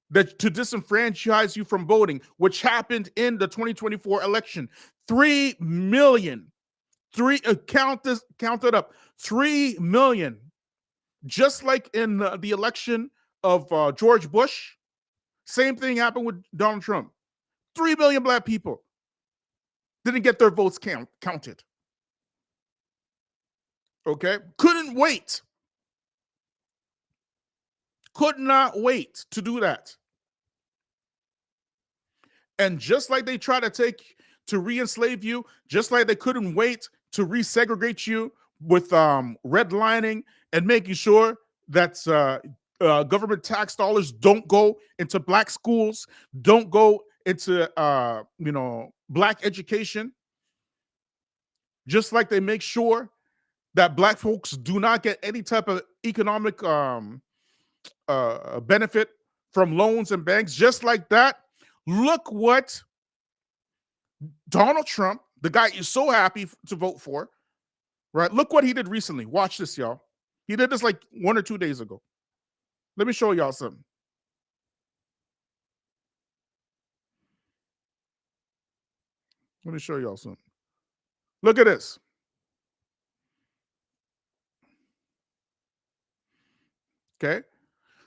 that to disenfranchise you from voting, which happened in the 2024 election. 3 million, count it up, 3 million. Just like in the election of George Bush, same thing happened with Donald Trump. 3 million black people didn't get their votes counted. Okay, couldn't wait. Could not wait to do that. And just like they try to re-enslave you, just like they couldn't wait to resegregate you with redlining and making sure that government tax dollars don't go into black schools, don't go into black education. Just like they make sure that black folks do not get any type of economic benefit from loans and banks, just like that. Look what Donald Trump, the guy you're so happy to vote for, right? Look what he did recently. Watch this, y'all. He did this like 1 or 2 days ago. Let me show y'all something. Let me show y'all something. Look at this. Okay.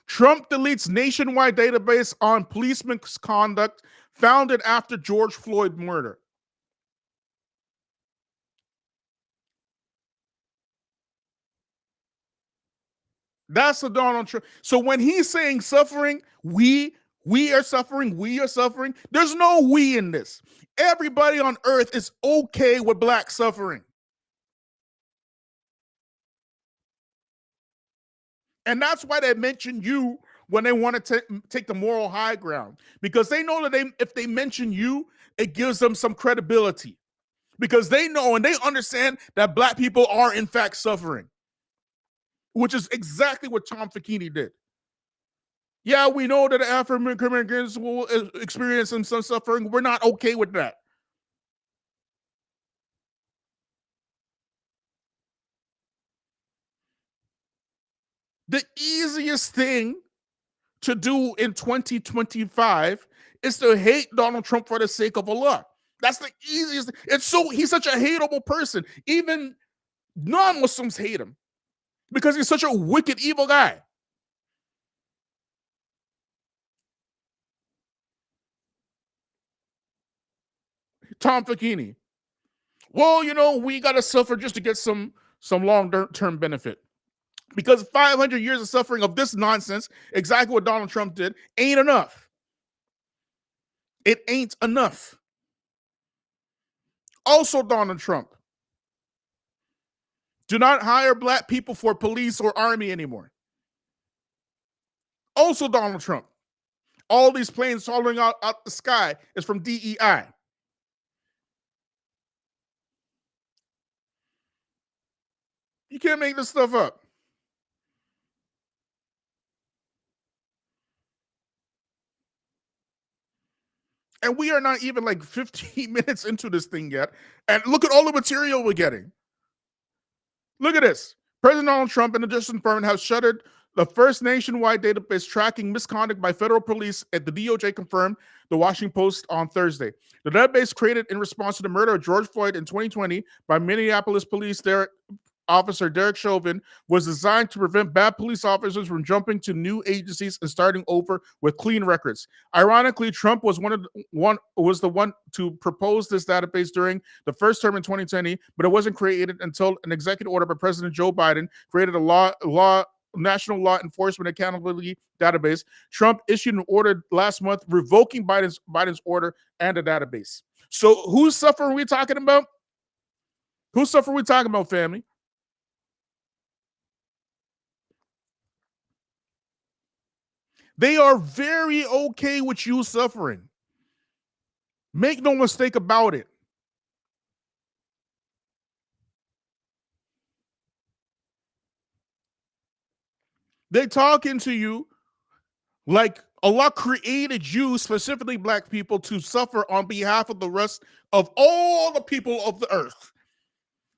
Trump deletes nationwide database on police misconduct founded after George Floyd murder. That's the Donald Trump. So when he's saying suffering, we are suffering, we are suffering. There's no we in this. Everybody on earth is okay with black suffering. And that's why they mention you when they want to take the moral high ground, because they know that if they mention you, it gives them some credibility, because they know and they understand that black people are in fact suffering, which is exactly what Tom Facchine did. Yeah, we know that African Americans will experience some suffering. We're not okay with that. The easiest thing to do in 2025 is to hate Donald Trump for the sake of Allah. That's the easiest. He's such a hateable person. Even non-Muslims hate him because he's such a wicked, evil guy. Tom Facchine. Well, we got to suffer just to get some long-term benefit. Because 500 years of suffering of this nonsense, exactly what Donald Trump did, ain't enough. It ain't enough. Also, Donald Trump, do not hire black people for police or army anymore. Also, Donald Trump, all these planes falling out the sky is from DEI. You can't make this stuff up. And we are not even like 15 minutes into this thing yet. And look at all the material we're getting. Look at this. President Donald Trump and the Justice Department have shuttered the first nationwide database tracking misconduct by federal police at the DOJ, confirmed the Washington Post on Thursday. The database, created in response to the murder of George Floyd in 2020 by Minneapolis police officer Derek Chauvin, was designed to prevent bad police officers from jumping to new agencies and starting over with clean records. Ironically, Trump was the one to propose this database during the first term in 2020, but it wasn't created until an executive order by President Joe Biden created a National Law Enforcement Accountability Database. Trump issued an order last month revoking Biden's order and the database. So whose suffering are we talking about? Whose suffering are we talking about, family? They are very okay with you suffering. Make no mistake about it. They're talking to you like Allah created you, specifically black people, to suffer on behalf of the rest of all the people of the earth.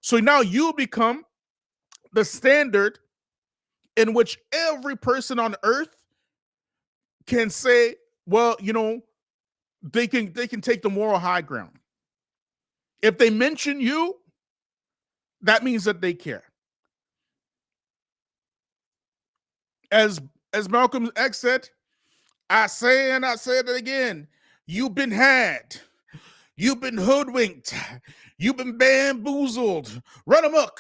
So now you become the standard in which every person on earth can say, well, they can take the moral high ground. If they mention you, that means that they care. As Malcolm X said, I say and I said it again, you've been had, you've been hoodwinked, you've been bamboozled, run amok,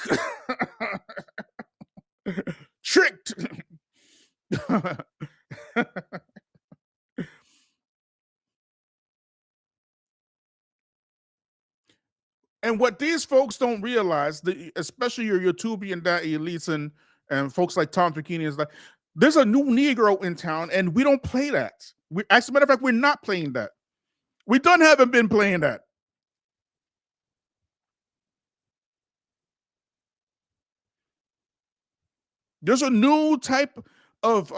tricked. And what these folks don't realize, especially your YouTubian elites and folks like Tom Facchine, is that there's a new Negro in town, and we don't play that. As a matter of fact, we're not playing that. We haven't been playing that. There's a new type of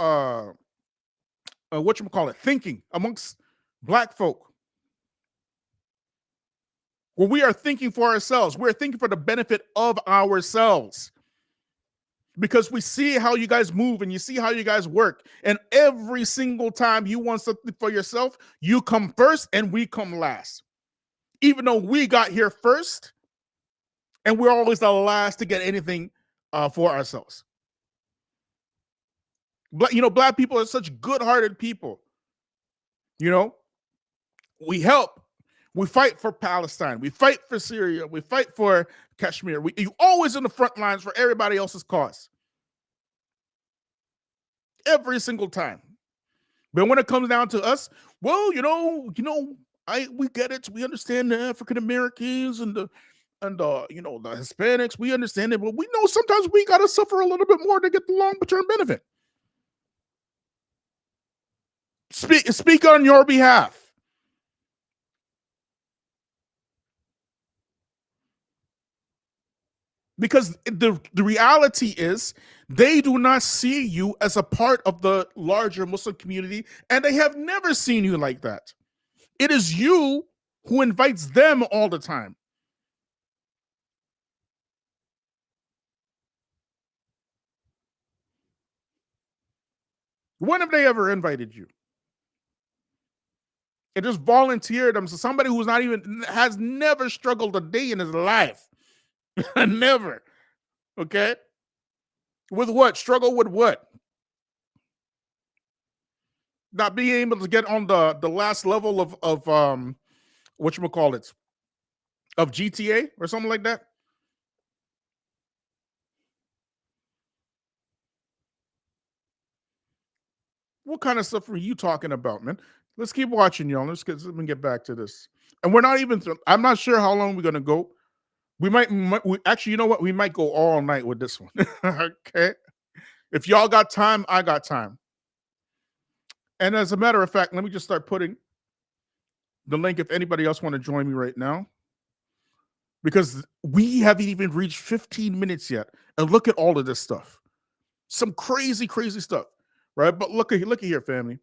thinking amongst black folk, where we are thinking for ourselves. We're thinking for the benefit of ourselves, because we see how you guys move and you see how you guys work. And every single time you want something for yourself, you come first and we come last. Even though we got here first, and we're always the last to get anything for ourselves. Black people are such good-hearted people. We help. We fight for Palestine. We fight for Syria. We fight for Kashmir. You always in the front lines for everybody else's cause. every single time. But when it comes down to us, well, we get it. We understand the African Americans and the Hispanics. We understand it, but we know sometimes we gotta suffer a little bit more to get the long term benefit. Speak on your behalf. Because the reality is they do not see you as a part of the larger Muslim community, and they have never seen you like that. It is you who invites them all the time. When have they ever invited you? It just volunteered them. So somebody who's has never struggled a day in his life. Never. Okay? With what? Struggle with what? Not being able to get on the last level of whatchamacallit, of GTA or something like that. What kind of stuff are you talking about, man? Let's keep watching, y'all. Let me get back to this. And we're not even, I'm not sure how long we're going to go. We actually, you know what? We might go all night with this one. Okay. If y'all got time, I got time. And as a matter of fact, let me just start putting the link if anybody else want to join me right now. Because we haven't even reached 15 minutes yet. And look at all of this stuff. Some crazy, crazy stuff. Right? But look at here, family.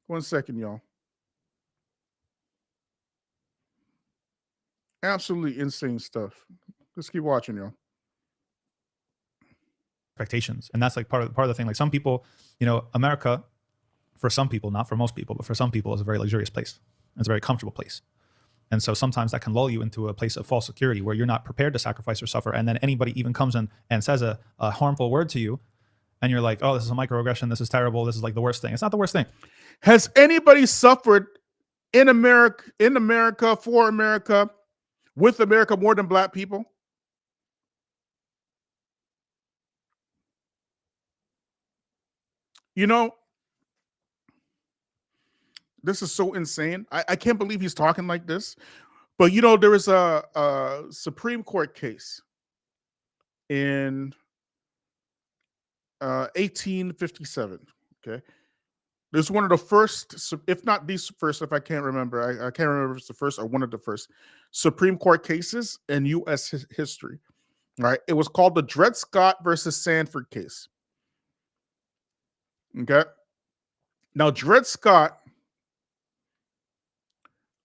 One second, y'all. Absolutely insane stuff. Let's keep watching, y'all. Expectations. And that's like part of the thing. Like some people, America, for some people, not for most people, but for some people, is a very luxurious place. It's a very comfortable place. And so sometimes that can lull you into a place of false security where you're not prepared to sacrifice or suffer. And then anybody even comes in and says a harmful word to you. And you're like, oh, this is a microaggression. This is terrible. This is like the worst thing. It's not the worst thing. Has anybody suffered in America, for America, with America more than black people? This is so insane. I can't believe he's talking like this. But there was a Supreme Court case in 1857. Okay, this is one of the first, if not the first, if I can't remember, I can't remember if it's the first or one of the first Supreme Court cases in U.S. history. Right, it was called the Dred Scott versus Sanford case. Okay, now Dred Scott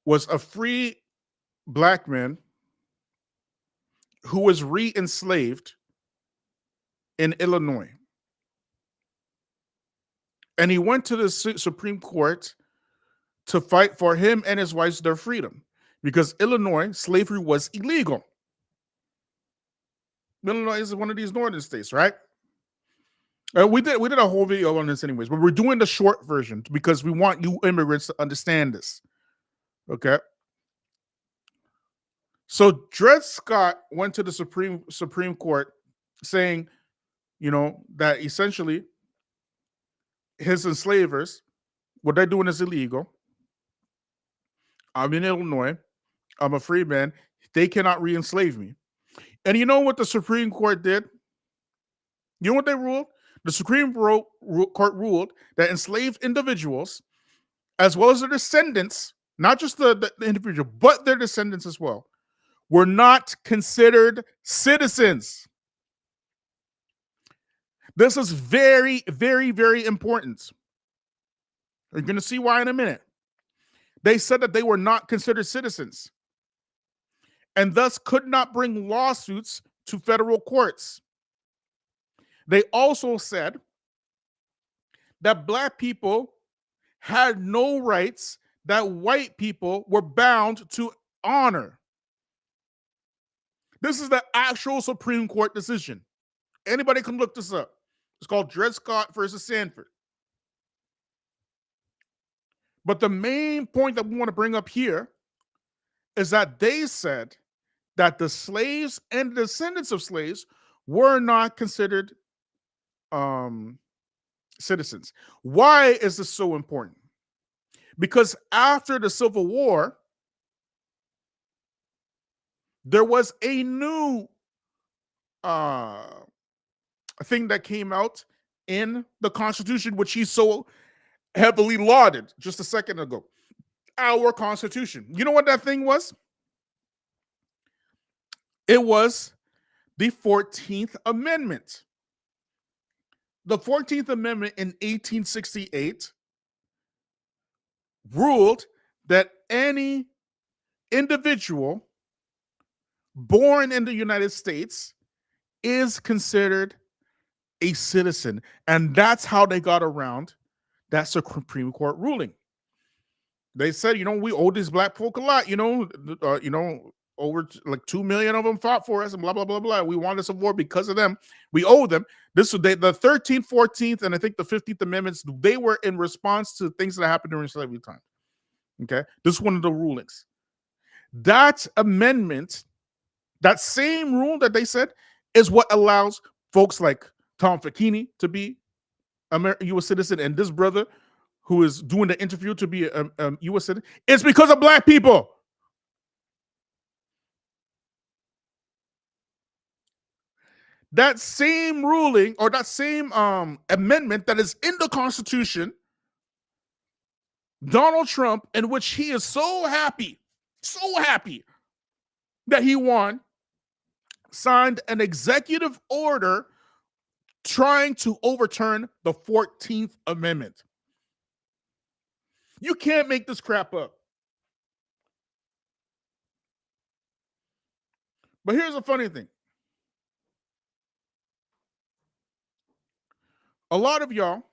was a free black man who was re-enslaved in Illinois. And he went to the Supreme Court to fight for him and his wife their freedom, because Illinois, slavery was illegal. Illinois is one of these northern states, right? We did a whole video on this anyways, but we're doing the short version because we want you immigrants to understand this. Okay. So Dred Scott went to the Supreme Court saying, that essentially his enslavers, what they're doing is illegal. I'm in Illinois. I'm a free man. They cannot re-enslave me. And you know what the Supreme Court did? You know what they ruled? The Supreme Court ruled that enslaved individuals, as well as their descendants, not just the individual, but their descendants as well, were not considered citizens. This is very, very, very important. You're going to see why in a minute. They said that they were not considered citizens and thus could not bring lawsuits to federal courts. They also said that black people had no rights that white people were bound to honor. This is the actual Supreme Court decision. Anybody can look this up. It's called Dred Scott versus Sanford. But the main point that we want to bring up here is that they said that the slaves and the descendants of slaves were not considered citizens. Why is this so important? Because after the Civil War, there was a new thing that came out in the Constitution, which he so heavily lauded just a second ago. Our Constitution. You know what that thing was? It was the 14th Amendment. The 14th Amendment in 1868 ruled that any individual born in the United States is considered a citizen. And that's how they got around that Supreme Court ruling. They said, we owe these black folk a lot, over like 2 million of them fought for us and blah, blah, blah, blah. We won this war because of them. We owe them. The 13th, 14th, and I think the 15th Amendments, they were in response to things that happened during slavery time. Okay. This is one of the rulings. That amendment, that same rule that they said, is what allows folks like Tom Facchine to be a U.S. citizen, and this brother who is doing the interview to be a U.S. citizen. It's because of black people. That same ruling or that same amendment that is in the Constitution, Donald Trump, in which he is so happy that he won, signed an executive order trying to overturn the 14th Amendment. You can't make this crap up. But here's the funny thing. A lot of y'all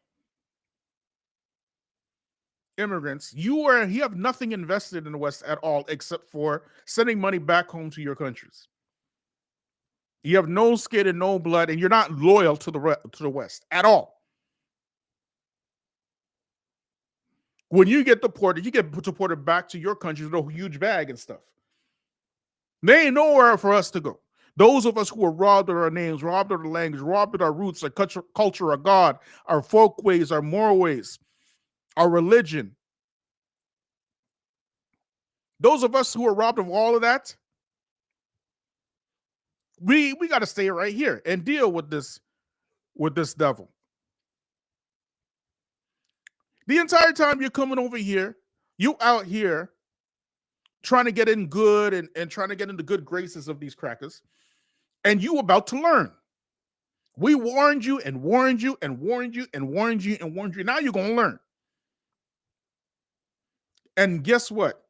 immigrants, you have nothing invested in the West at all except for sending money back home to your countries. You have no skin and no blood, and you're not loyal to the West at all. When you get deported, you get deported back to your country with a huge bag and stuff. There ain't nowhere for us to go. Those of us who are robbed of our names, robbed of our language, robbed of our roots, our culture, our God, our folk ways, our moral ways, our religion. Those of us who are robbed of all of that, we got to stay right here and deal with this devil. The entire time you're coming over here, you out here trying to get in good and trying to get in the good graces of these crackers, and you about to learn. We warned you and warned you and warned you and warned you and warned you. Now you're going to learn. And guess what?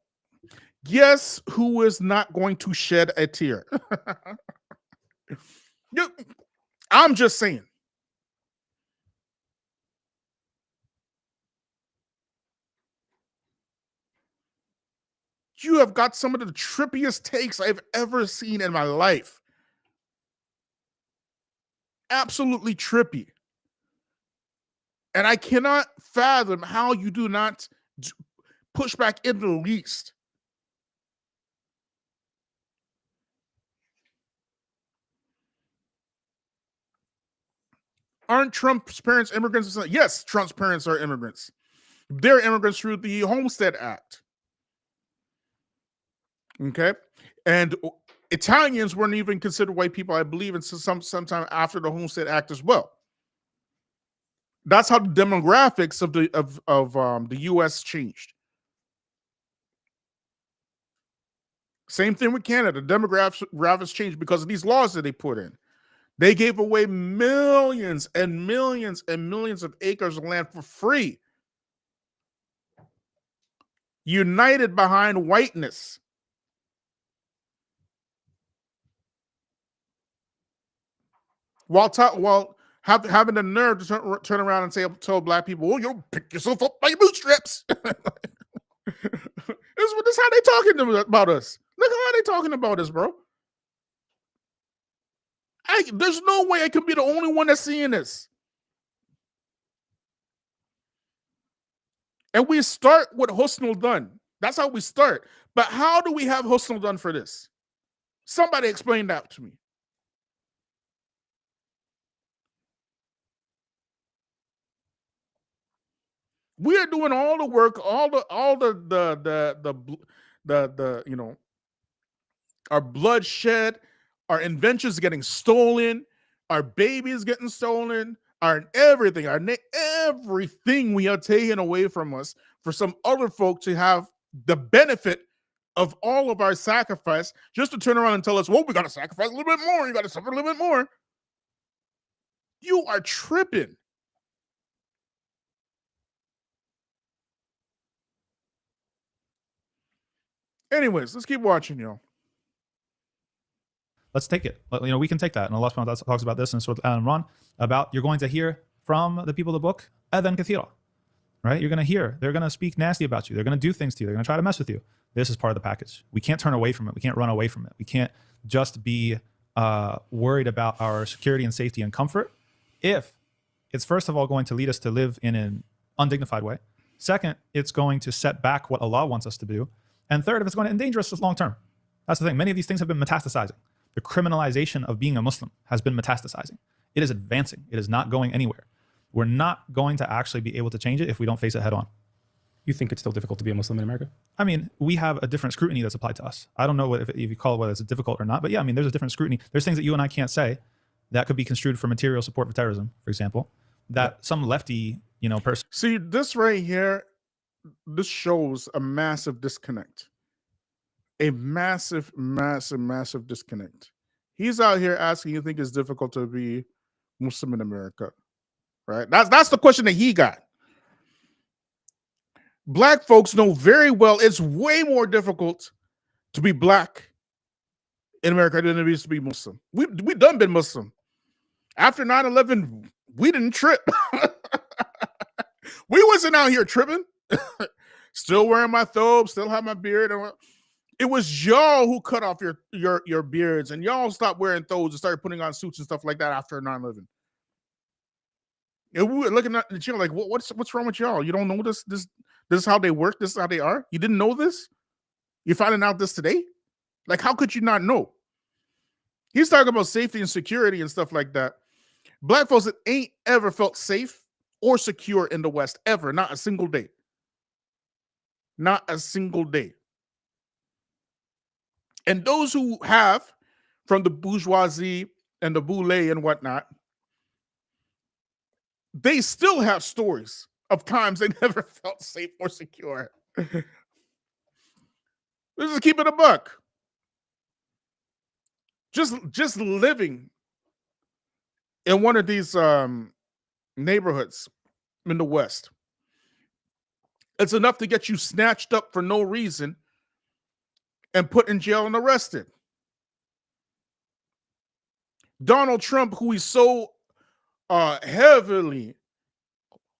Guess who is not going to shed a tear? I'm just saying. You have got some of the trippiest takes I've ever seen in my life. Absolutely trippy. And I cannot fathom how you do not push back in the least. Aren't Trump's parents immigrants? Yes, Trump's parents are immigrants. They're immigrants through the Homestead Act. Okay. And Italians weren't even considered white people, I believe, until sometime after the Homestead Act as well. That's how the demographics of the U.S. changed. Same thing with Canada. The demographics changed because of these laws that they put in. They gave away millions and millions and millions of acres of land for free. United behind whiteness. While having the nerve to turn around and tell black people, "Oh, you'll pick yourself up by your bootstraps." This is how they talking about us. Look how they talking about us, bro. There's no way I can be the only one that's seeing this. And we start with Husnul done. That's how we start. But how do we have Husnul done for this? Somebody explain that to me. We are doing all the work, all the you know, our bloodshed, our inventions getting stolen, our babies getting stolen, our everything, everything we are taking away from us for some other folk to have the benefit of all of our sacrifice, just to turn around and tell us, well, we got to sacrifice a little bit more. You got to suffer a little bit more. You are tripping. Anyways, let's keep watching, y'all. Let's take it. You know, we can take that. And Allah subhanahu wa ta'ala talks about this in Surah Al-Imran, about you're going to hear from the people of the book, adhan kathira, right? You're going to hear. They're going to speak nasty about you. They're going to do things to you. They're going to try to mess with you. This is part of the package. We can't turn away from it. We can't run away from it. We can't just be worried about our security and safety and comfort if it's, first of all, going to lead us to live in an undignified way. Second, it's going to set back what Allah wants us to do. And third, if it's going to endanger us long term. That's the thing. Many of these things have been metastasizing. The criminalization of being a Muslim has been metastasizing. It is advancing. It is not going anywhere. We're not going to actually be able to change it if we don't face it head on. You think it's still difficult to be a Muslim in America? I mean, we have a different scrutiny that's applied to us. I don't know if you call it whether it's difficult or not, but yeah, I mean, there's a different scrutiny. There's things that you and I can't say that could be construed for material support for terrorism, for example, that some lefty, you know, person. See, this right here, this shows a massive disconnect. A massive, massive, massive disconnect. He's out here asking, you think it's difficult to be Muslim in America, right? That's the question that he got. Black folks know very well it's way more difficult to be black in America than it is to be Muslim. We done been Muslim. After 9/11, we didn't trip. We wasn't out here tripping. Still wearing my thobe, still have my beard. It was y'all who cut off your beards, and y'all stopped wearing thobes and started putting on suits and stuff like that after 9/11. And we were looking at you like, what's wrong with y'all? You don't know this? This is how they work. This is how they are. You didn't know this? You're finding out this today? Like, how could you not know? He's talking about safety and security and stuff like that. Black folks that ain't ever felt safe or secure in the West ever, not a single day. Not a single day. And those who have, from the bourgeoisie and the boule and whatnot, they still have stories of times they never felt safe or secure. Let's just keep it a buck. Just living in one of these neighborhoods in the West, it's enough to get you snatched up for no reason and put in jail and arrested. Donald Trump, who is so heavily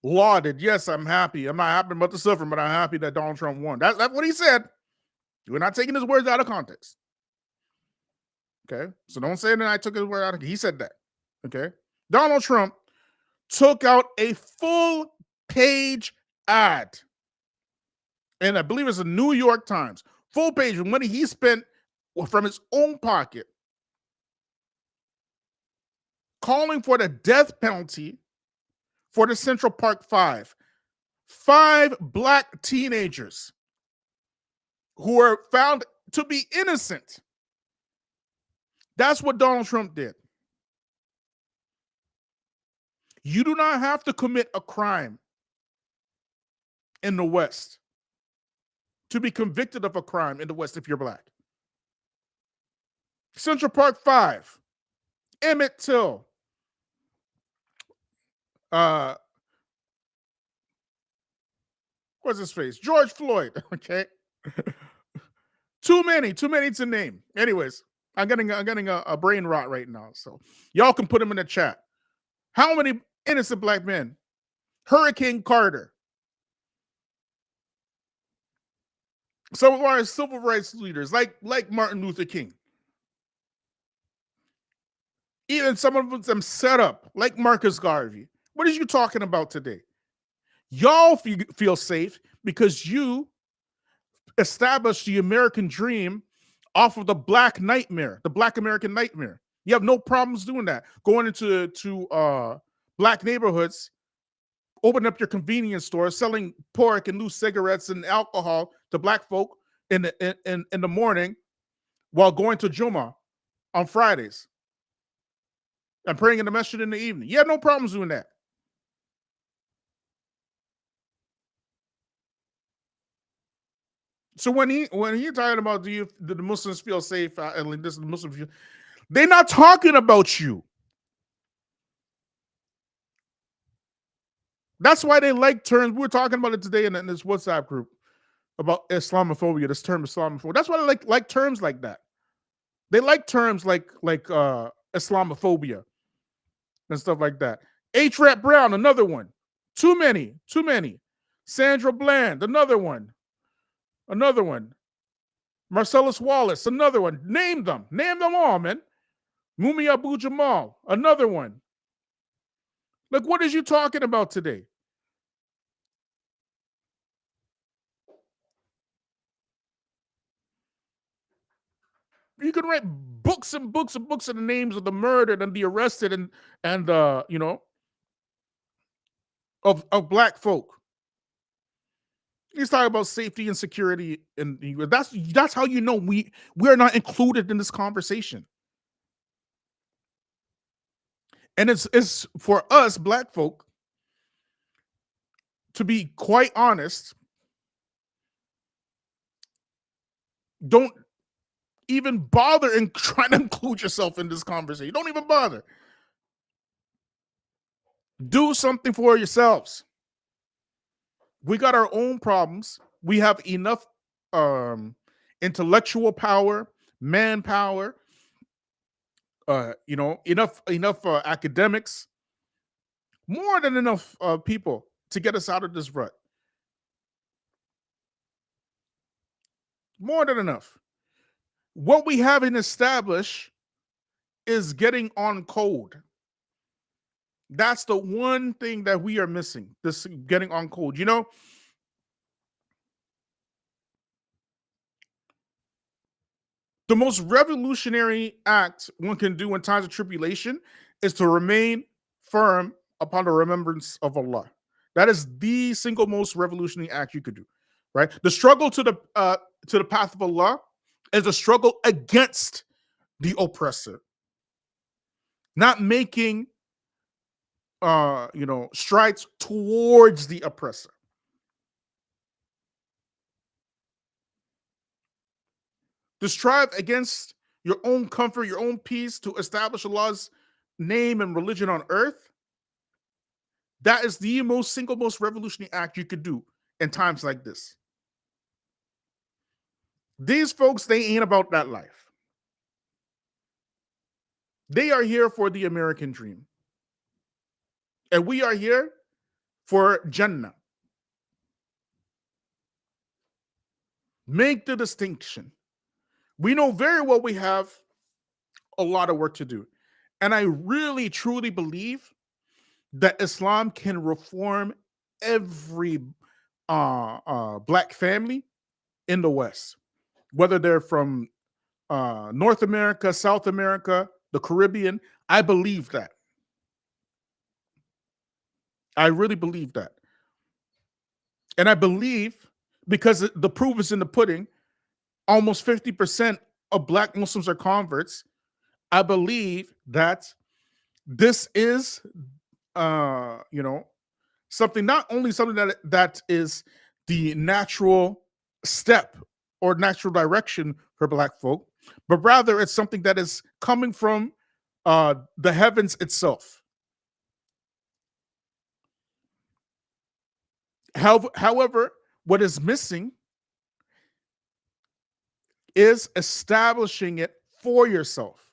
lauded. Yes, I'm happy. I'm not happy about the suffering, but I'm happy that Donald Trump won. That's what he said. We're not taking his words out of context. Okay? So don't say that I took his word out of context. He said that. Okay? Donald Trump took out a full page ad. And I believe it's the New York Times. Full page of money he spent from his own pocket, calling for the death penalty for the Central Park Five. 5 black teenagers who were found to be innocent. That's what Donald Trump did. You do not have to commit a crime in the West to be convicted of a crime in the West if you're black. Central Park 5, Emmett Till, what's his face? George Floyd, okay? Too many to name. Anyways, I'm getting a brain rot right now, so y'all can put them in the chat. How many innocent black men? Hurricane Carter. Some of our civil rights leaders, like Martin Luther King. Even some of them set up, like Marcus Garvey. What are you talking about today? Y'all feel safe because you established the American dream off of the black nightmare, the black American nightmare. You have no problems doing that. Going into black neighborhoods, open up your convenience store, selling pork and loose cigarettes and alcohol to black folk in the morning while going to Juma on Fridays and praying in the masjid in the evening. You have no problems doing that. So when he talking about do the Muslims feel safe and this is the Muslim view, they're not talking about you. That's why they like terms. We were talking about it today in this WhatsApp group about Islamophobia. This term Islamophobia. That's why they like terms like that. They like terms like Islamophobia and stuff like that. H. Rap Brown, another one. Too many. Sandra Bland, another one. Marcellus Wallace, another one. Name them all, man. Mumi Abu Jamal, another one. Like, what is you talking about today? You can write books and books and books of the names of the murdered and the arrested and of black folk. He's talking about safety and security, and that's how you know we are not included in this conversation. And it's for us black folk to be quite honest. Don't even bother and try to include yourself in this conversation. Don't even bother. Do something for yourselves. We got our own problems. We have enough intellectual power, manpower, enough academics, more than enough people to get us out of this rut. More than enough. What we haven't established is getting on code. That's the one thing that we are missing, this getting on code. You know, the most revolutionary act one can do in times of tribulation is to remain firm upon the remembrance of Allah. That is the single most revolutionary act you could do, right? The struggle to the path of Allah is a struggle against the oppressor, not making strides towards the oppressor. To strive against your own comfort, your own peace, to establish Allah's name and religion on earth, that is the single most revolutionary act you could do in times like this. These folks, they ain't about that life. They are here for the American dream. And we are here for Jannah. Make the distinction. We know very well we have a lot of work to do. And I really, truly believe that Islam can reform every black family in the West, whether they're from North America, South America, the Caribbean. I believe that. I really believe that. And I believe, because the proof is in the pudding, almost 50% of black Muslims are converts. I believe that this is, something, not only something that is the natural step or natural direction for black folk, but rather it's something that is coming from the heavens itself. However, what is missing is establishing it for yourself.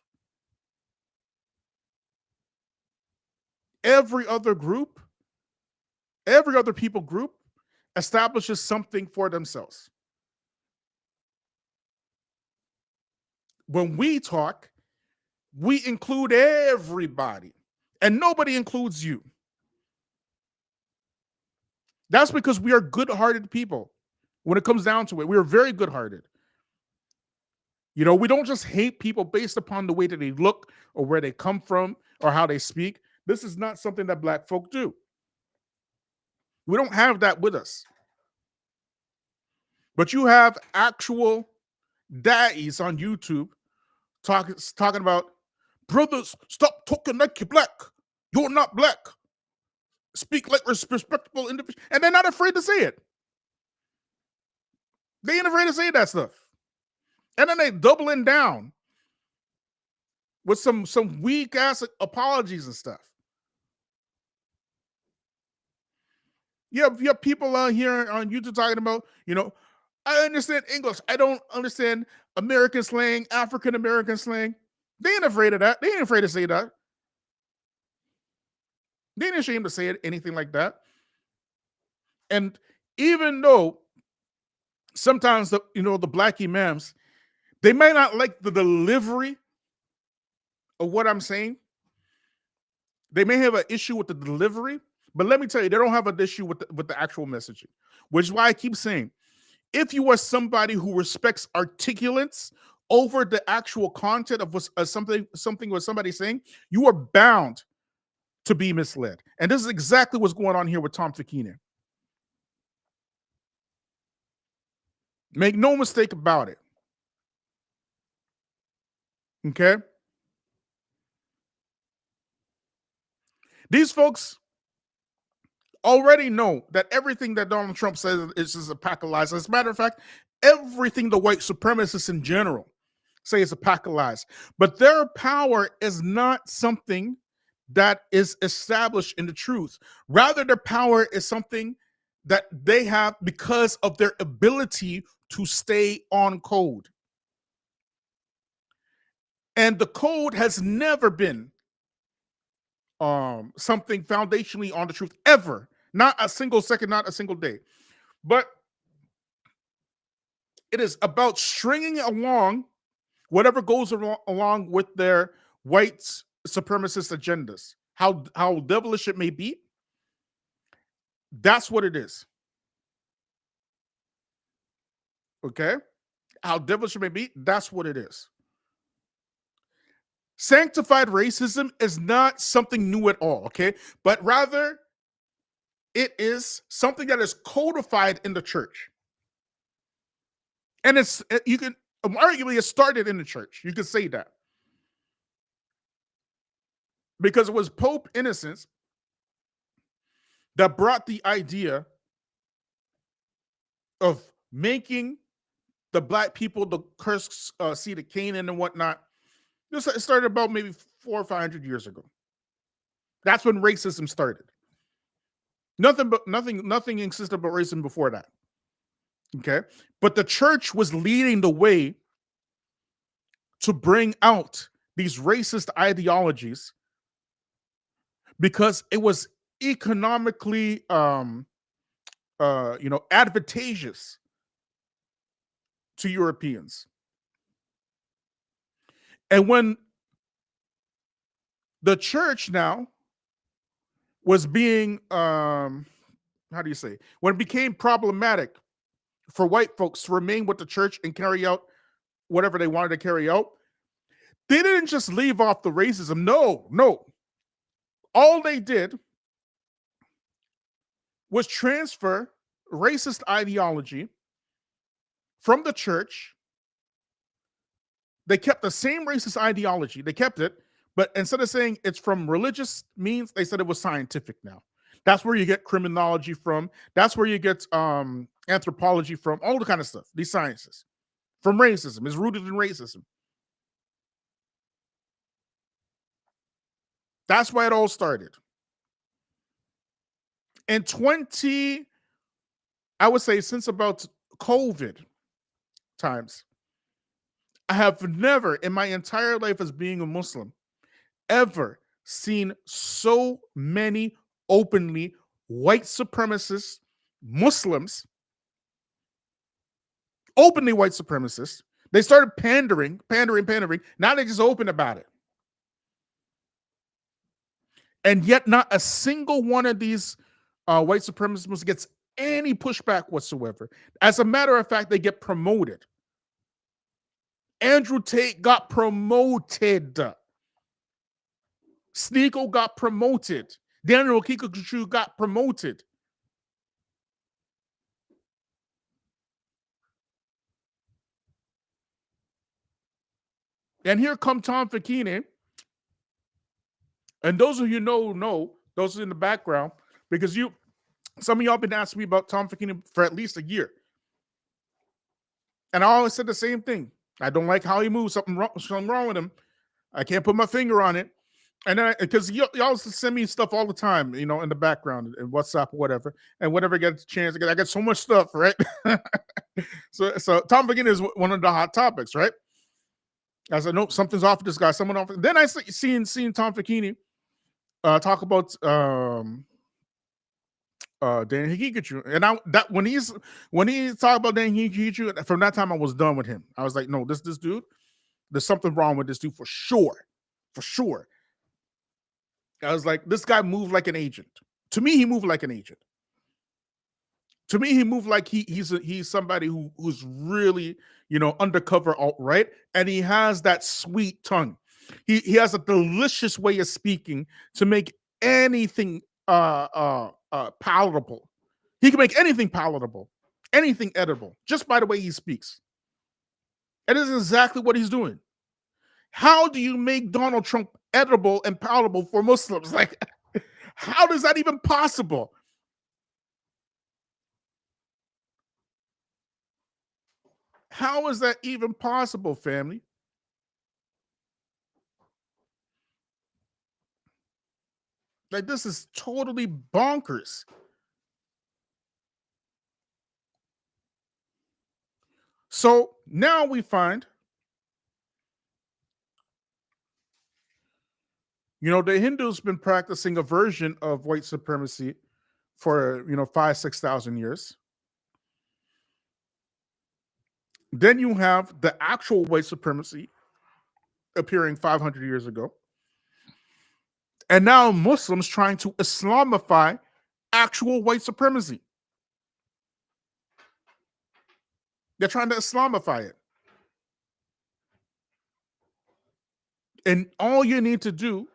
Every other people group establishes something for themselves. When we talk, we include everybody, and nobody includes you. That's because we are good-hearted people. When it comes down to it, we are very good-hearted. You know, we don't just hate people based upon the way that they look or where they come from or how they speak. This is not something that Black folk do. We don't have that with us. But you have actual daddies on YouTube talking about, brothers, stop talking like you're Black. You're not Black. Speak like respectable individual. And they're not afraid to say it. They ain't afraid to say that stuff. And then they doubling down with some weak ass apologies and stuff. You have people out here on YouTube talking about, you know, I understand English. I don't understand American slang, African American slang. They ain't afraid of that. They ain't afraid to say that. They ain't ashamed to say it, anything like that. And even though sometimes the Black imams, they may not like the delivery of what I'm saying. They may have an issue with the delivery, but let me tell you, they don't have an issue with the actual messaging, which is why I keep saying, if you are somebody who respects articulates over the actual content of something what somebody's saying, you are bound to be misled. And this is exactly what's going on here with Tom Facchine. Make no mistake about it. Okay? These folks already know that everything that Donald Trump says is just a pack of lies. As a matter of fact, everything the white supremacists in general say is a pack of lies. But their power is not something that is established in the truth. Rather, their power is something that they have because of their ability to stay on code. And the code has never been something foundationally on the truth, ever. Not a single second, not a single day. But it is about stringing along whatever goes along with their white supremacist agendas. How devilish it may be, that's what it is. Okay? How devilish it may be, that's what it is. Sanctified racism is not something new at all, okay? But rather, it is something that is codified in the church. And you can arguably it started in the church. You could say that. Because it was Pope Innocent that brought the idea of making the Black people the cursed seed of Canaan and whatnot. This started about maybe 400 or 500 years ago. That's when racism started. Nothing existed about racism before that. Okay, but the church was leading the way to bring out these racist ideologies because it was economically, advantageous to Europeans. And when the church now was being, when it became problematic for white folks to remain with the church and carry out whatever they wanted to carry out, they didn't just leave off the racism. No. All they did was transfer racist ideology from the church. They kept the same racist ideology. They kept it, but instead of saying it's from religious means, they said it was scientific now. That's where you get criminology from. That's where you get anthropology from, all the kind of stuff. These sciences from racism is rooted in racism. That's why it all started. In I would say since about COVID times, I have never in my entire life as being a Muslim ever seen so many openly white supremacist Muslims, openly white supremacists. They started pandering. Now they just open about it. And yet not a single one of these white supremacists gets any pushback whatsoever. As a matter of fact, they get promoted. Andrew Tate got promoted. Sneeko got promoted. Daniel Kikuchu got promoted. And here come Tom Facchine. And those of you know, those in the background, because some of y'all been asking me about Tom Facchine for at least a year. And I always said the same thing. I don't like how he moves. Something wrong with him. I can't put my finger on it. And then, because y'all send me stuff all the time, in the background and WhatsApp or whatever. And whenever I get a chance, I get so much stuff, right? so Tom Facchine is one of the hot topics, right? I said, nope, something's off with this guy. Someone off. Then I seen Tom Facchine talk about Dan Hikichu, and when he talked about Dan Hikichu, from that time I was done with him. I was like, no, this dude, there's something wrong with this dude for sure. I was like, this guy moved like an agent. To me, he moved like an agent. To me, he moved like he's somebody who's really, undercover alt-right, and he has that sweet tongue. He has a delicious way of speaking to make anything palatable. He can make anything palatable, anything edible, just by the way he speaks. And this is exactly what he's doing. How do you make Donald Trump edible and palatable for Muslims? Like, how is that even possible? How is that even possible, family? Like, this is totally bonkers. So now we find, the Hindus been practicing a version of white supremacy for, 5,000-6,000 years. Then you have the actual white supremacy appearing 500 years ago. And now Muslims trying to Islamify actual white supremacy. They're trying to Islamify it. And all you need to do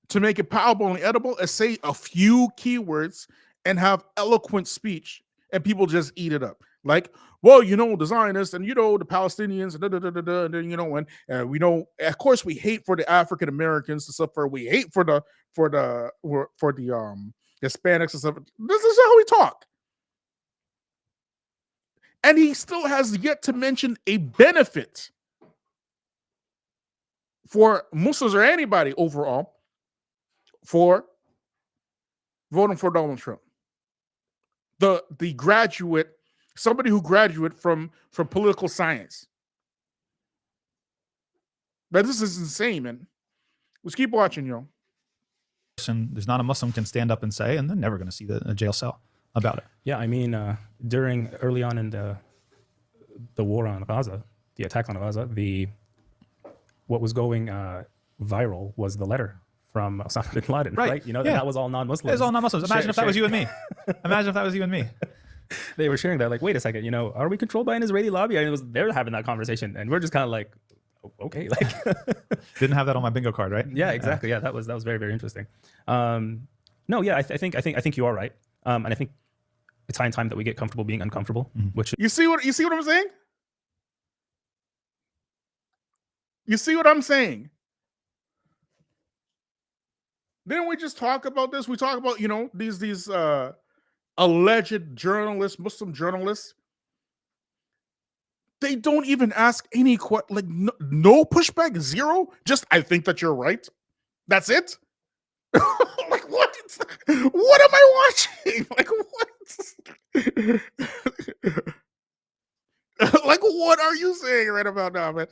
to make it palatable and edible is say a few keywords and have eloquent speech, and people just eat it up. Like, well, the Zionists and the Palestinians, and then and we know, of course, we hate for the African Americans and stuff. We hate for the Hispanics and stuff. This is how we talk. And he still has yet to mention a benefit for Muslims or anybody overall for voting for Donald Trump. The graduate, somebody who graduated from political science. But this is insane, man. Let's keep watching, yo. There's not a Muslim can stand up and say, and they're never going to see a jail cell about it. Yeah, I mean, early on in the war on Gaza, the attack on Gaza, what was going viral was the letter from Osama bin Laden, right? That was all non-Muslims. It was all non-Muslims. Imagine if that was you and me. Imagine if that was you and me. They were sharing that, like, wait a second, are we controlled by an Israeli lobby? And they're having that conversation, and we're just kind of like, okay, like, didn't have that on my bingo card, right? Yeah, exactly. Yeah, that was very, very interesting. No, yeah, I think you are right, and I think it's high time that we get comfortable being uncomfortable. Which you see what I'm saying? You see what I'm saying? Didn't we just talk about this? We talk about these alleged journalists, Muslim journalists. They don't even ask any no pushback, zero. Just, I think that you're right. That's it. Like, what? What am I watching? Like, what? Like, what are you saying right about now, man?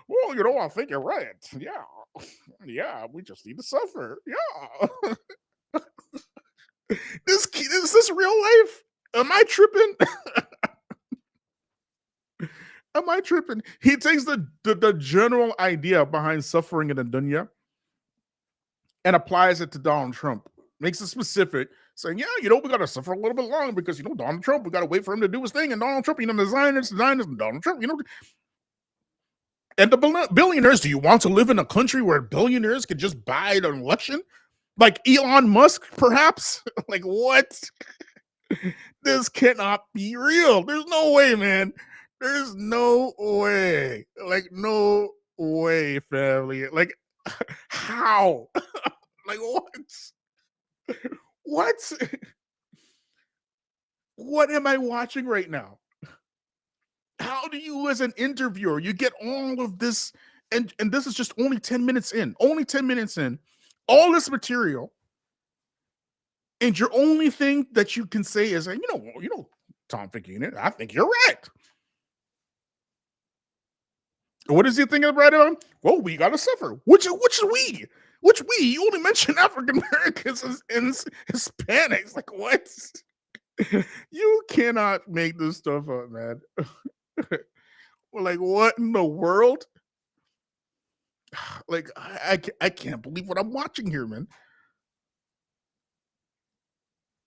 Well, I think you're right. Yeah, we just need to suffer. Yeah. Is this real life? Am I tripping? Am I tripping? He takes the general idea behind suffering in the dunya and applies it to Donald Trump. Makes it specific, saying, yeah, we got to suffer a little bit longer because, Donald Trump, we got to wait for him to do his thing. And Donald Trump, the Zionists, and Donald Trump, And the billionaires, do you want to live in a country where billionaires can just buy an election? Like Elon Musk, perhaps? Like, what? This cannot be real. There's no way, man. There's no way. Like, no way, family. Like, how? Like, what? What? What am I watching right now? How do you, as an interviewer, you get all of this, and this is just only 10 minutes in, all this material, and your only thing that you can say is, Tom Facchine, I think you're right. What is he thinking right on? Well, we gotta suffer. Which we? Which we? You only mention African Americans and Hispanics. Like, what? You cannot make this stuff up, man. Like, what in the world? Like, I can't believe what I'm watching here, man.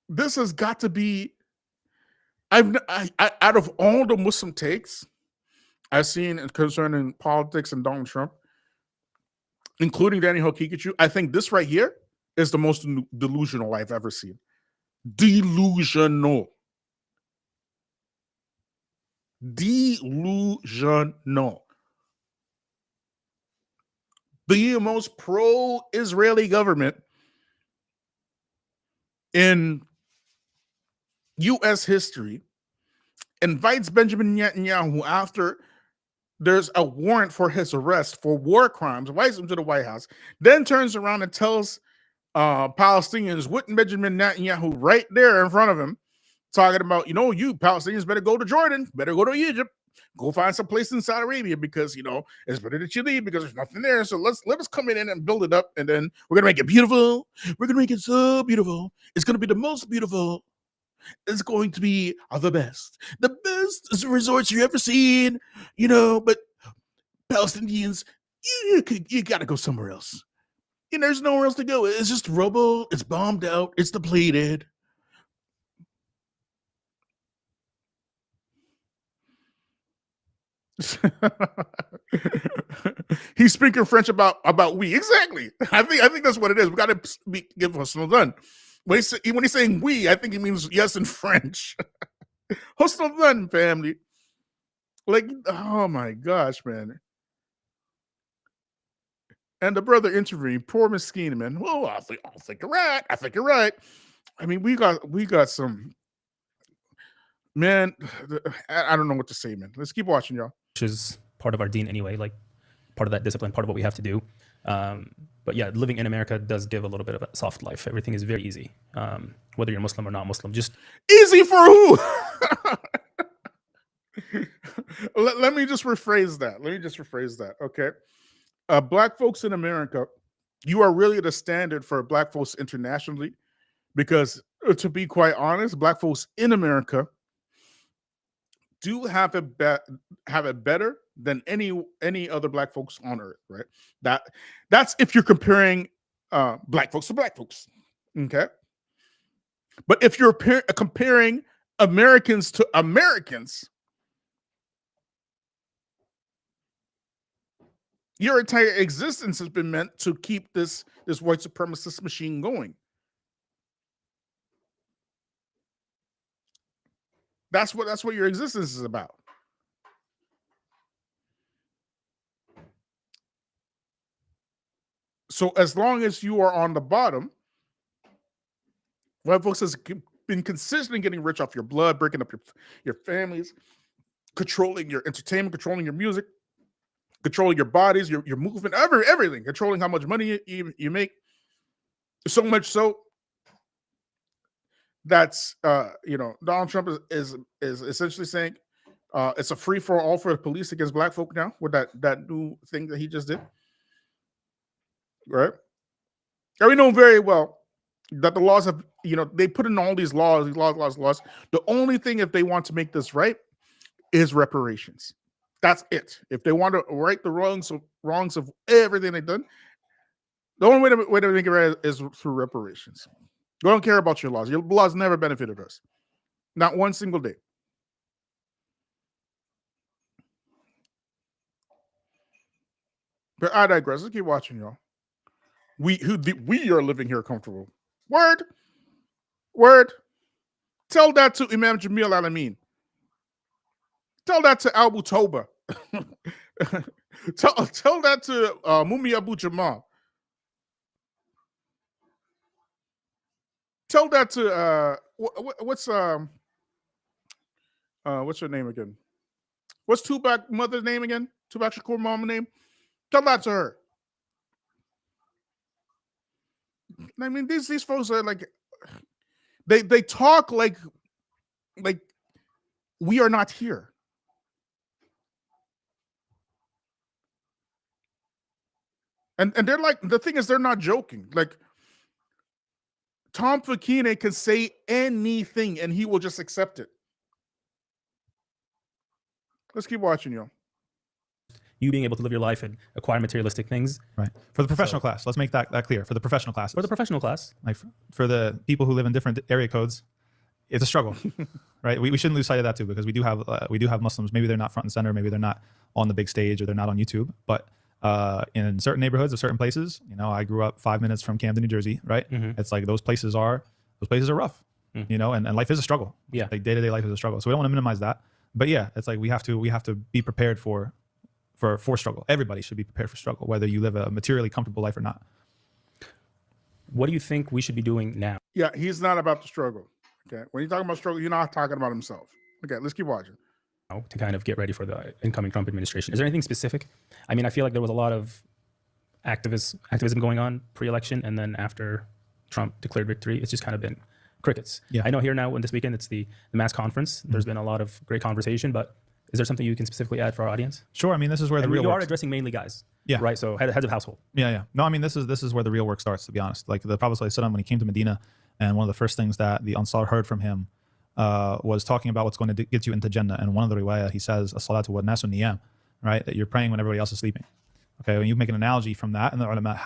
This has got to be. Out of all the Muslim takes I've seen concerning politics and Donald Trump, including Danny Hokikachu, I think this right here is the most delusional I've ever seen. Delusional. The most pro-Israeli government in U.S. history invites Benjamin Netanyahu after there's a warrant for his arrest for war crimes, invites him to the White House, then turns around and tells Palestinians with Benjamin Netanyahu right there in front of him, talking about, you Palestinians better go to Jordan, better go to Egypt, go find some place in Saudi Arabia because, it's better that you leave because there's nothing there. So let us come in and build it up, and then we're going to make it beautiful. We're going to make it so beautiful. It's going to be the most beautiful. It's going to be the best resorts you've ever seen, but Palestinians, you got to go somewhere else. There's nowhere else to go. It's just rubble. It's bombed out. It's depleted. He's speaking French about we. Exactly. I think that's what it is. We got to give Hosnul done. When he's saying we, I think he means yes in French. Hosnul done, family. Like, oh my gosh, man. And the brother interviewing, poor Miskeen, man. Well, I think you're right. I think you're right. I mean, we got some, man. I don't know what to say, man. Let's keep watching, y'all. Which is part of our deen anyway, like part of that discipline, part of what we have to do. But yeah, living in America does give a little bit of a soft life. Everything is very easy, whether you're Muslim or not Muslim. Just easy for who? Let me just rephrase that. Okay. Black folks in America, you are really the standard for Black folks internationally, because to be quite honest, Black folks in America do have it better than any other Black folks on earth, right? That's if you're comparing Black folks to Black folks, okay? But if you're comparing Americans to Americans, your entire existence has been meant to keep this white supremacist machine going. That's what your existence is about. So as long as you are on the bottom, white folks has been consistently getting rich off your blood, breaking up your families, controlling your entertainment, controlling your music, controlling your bodies, your movement, everything, controlling how much money you make. So much so that's Donald Trump is essentially saying it's a free for all for the police against Black folk now with that new thing that he just did, right? And we know very well that the laws have, they put in all these laws. The only thing, if they want to make this right, is reparations. That's it. If they want to right the wrongs of everything they've done, the only way to make it right is through reparations. We don't care about your laws. Your laws never benefited us. Not one single day. But I digress. Let's keep watching, y'all. We are living here comfortable. Word. Tell that to Imam Jamil Al-Amin. Tell that to Abu Toba. tell that to Mumi Abu Jamal. Tell that to what's your name again? What's Tupac mother's name again? Tupac Shakur mama name? Tell that to her. I mean, these folks are like they talk like we are not here. And they're like, the thing is, they're not joking. Like, Tom Facchine can say anything and he will just accept it. Let's keep watching, yo. You being able to live your life and acquire materialistic things. Right. For the professional class, let's make that clear. For the professional classes. For the professional class. Like for the people who live in different area codes, it's a struggle, right? We shouldn't lose sight of that too, because we do have Muslims. Maybe they're not front and center. Maybe they're not on the big stage, or they're not on YouTube. But in certain neighborhoods or certain places, you know, I grew up 5 minutes from Camden, New Jersey, right? Mm-hmm. It's like those places are rough, you know, and life is a struggle. Yeah. Like day-to-day life is a struggle. So we don't want to minimize that. But yeah, it's like we have to be prepared for struggle. Everybody should be prepared for struggle, whether you live a materially comfortable life or not. What do you think we should be doing now? Yeah, he's not about the struggle. Okay. When you're talking about struggle, you're not talking about himself. Okay, let's keep watching. To kind of get ready for the incoming Trump administration. Is there anything specific? I mean, I feel like there was a lot of activism going on pre-election, and then after Trump declared victory, it's just kind of been crickets. Yeah. I know here now, this weekend, it's the mass conference. Mm-hmm. There's been a lot of great conversation, but is there something you can specifically add for our audience? Sure. I mean, this is where the real you work. are addressing mainly guys. Yeah. Right. So heads of household. Yeah. No, I mean, this is where the real work starts, to be honest. Like the Prophet ﷺ, when he came to Medina, and one of the first things that the Ansar heard from him was talking about what's going to get you into Jannah. And one of the riwayah, he says, as-salatu wa nasu niyam, right? That you're praying when everybody else is sleeping. Okay. When you make an analogy from that, and the ulama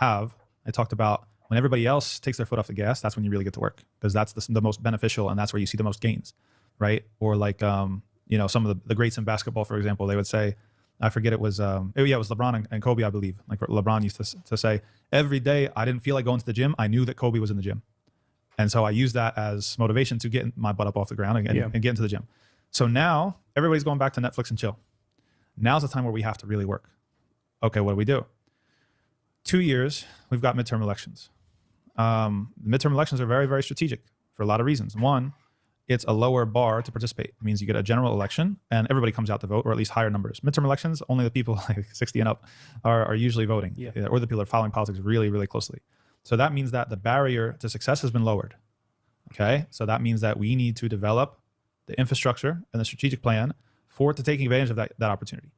I talked about when everybody else takes their foot off the gas, that's when you really get to work, because that's the most beneficial, and that's where you see the most gains, right? Or like, you know, some of the greats in basketball, for example, they would say, I forget, it was, it was LeBron and Kobe, I believe. Like LeBron used to say, every day I didn't feel like going to the gym. I knew that Kobe was in the gym. And so I used that as motivation to get my butt up off the ground and get into the gym. So now everybody's going back to Netflix and chill. Now's the time where we have to really work. Okay, what do? 2 years, we've got midterm elections. The midterm elections are very, very strategic for a lot of reasons. One, it's a lower bar to participate. It means you get a general election and everybody comes out to vote, or at least higher numbers. Midterm elections, only the people like 60 and up are usually voting, or the people that are following politics really, really closely. So that means that the barrier to success has been lowered. Okay, so that means that we need to develop the infrastructure and the strategic plan for taking advantage of that opportunity,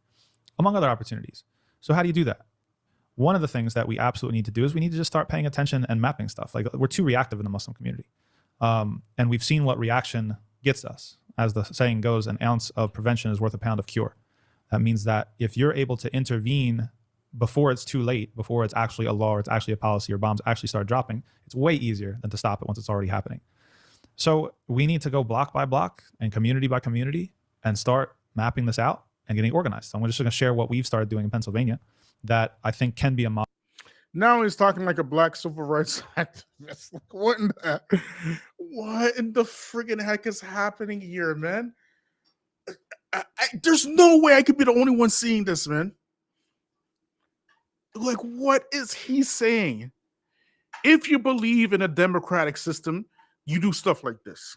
among other opportunities. So how do you do that? One of the things that we absolutely need to do is we need to just start paying attention and mapping stuff. Like, we're too reactive in the Muslim community. And we've seen what reaction gets us. As the saying goes, an ounce of prevention is worth a pound of cure. That means that if you're able to intervene before it's too late, before it's actually a law or it's actually a policy or bombs actually start dropping, it's way easier than to stop it once it's already happening. So we need to go block by block and community by community and start mapping this out and getting organized. So I'm just going to share what we've started doing in Pennsylvania that I think can be a model. Now he's talking like a black civil rights activist. Like, what in the friggin' heck is happening here, man? There's no way I could be the only one seeing this, man. Like, what is he saying? If you believe in a democratic system, you do stuff like this.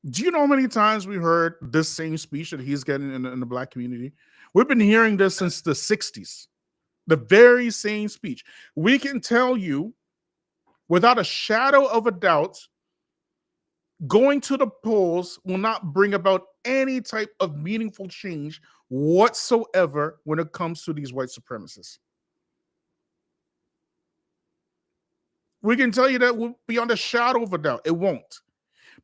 Do you know how many times we heard this same speech that he's getting in the black community? We've been hearing this since the 60s. The very same speech. We can tell you without a shadow of a doubt, going to the polls will not bring about any type of meaningful change whatsoever when it comes to these white supremacists. We can tell you that beyond a shadow of a doubt, it won't.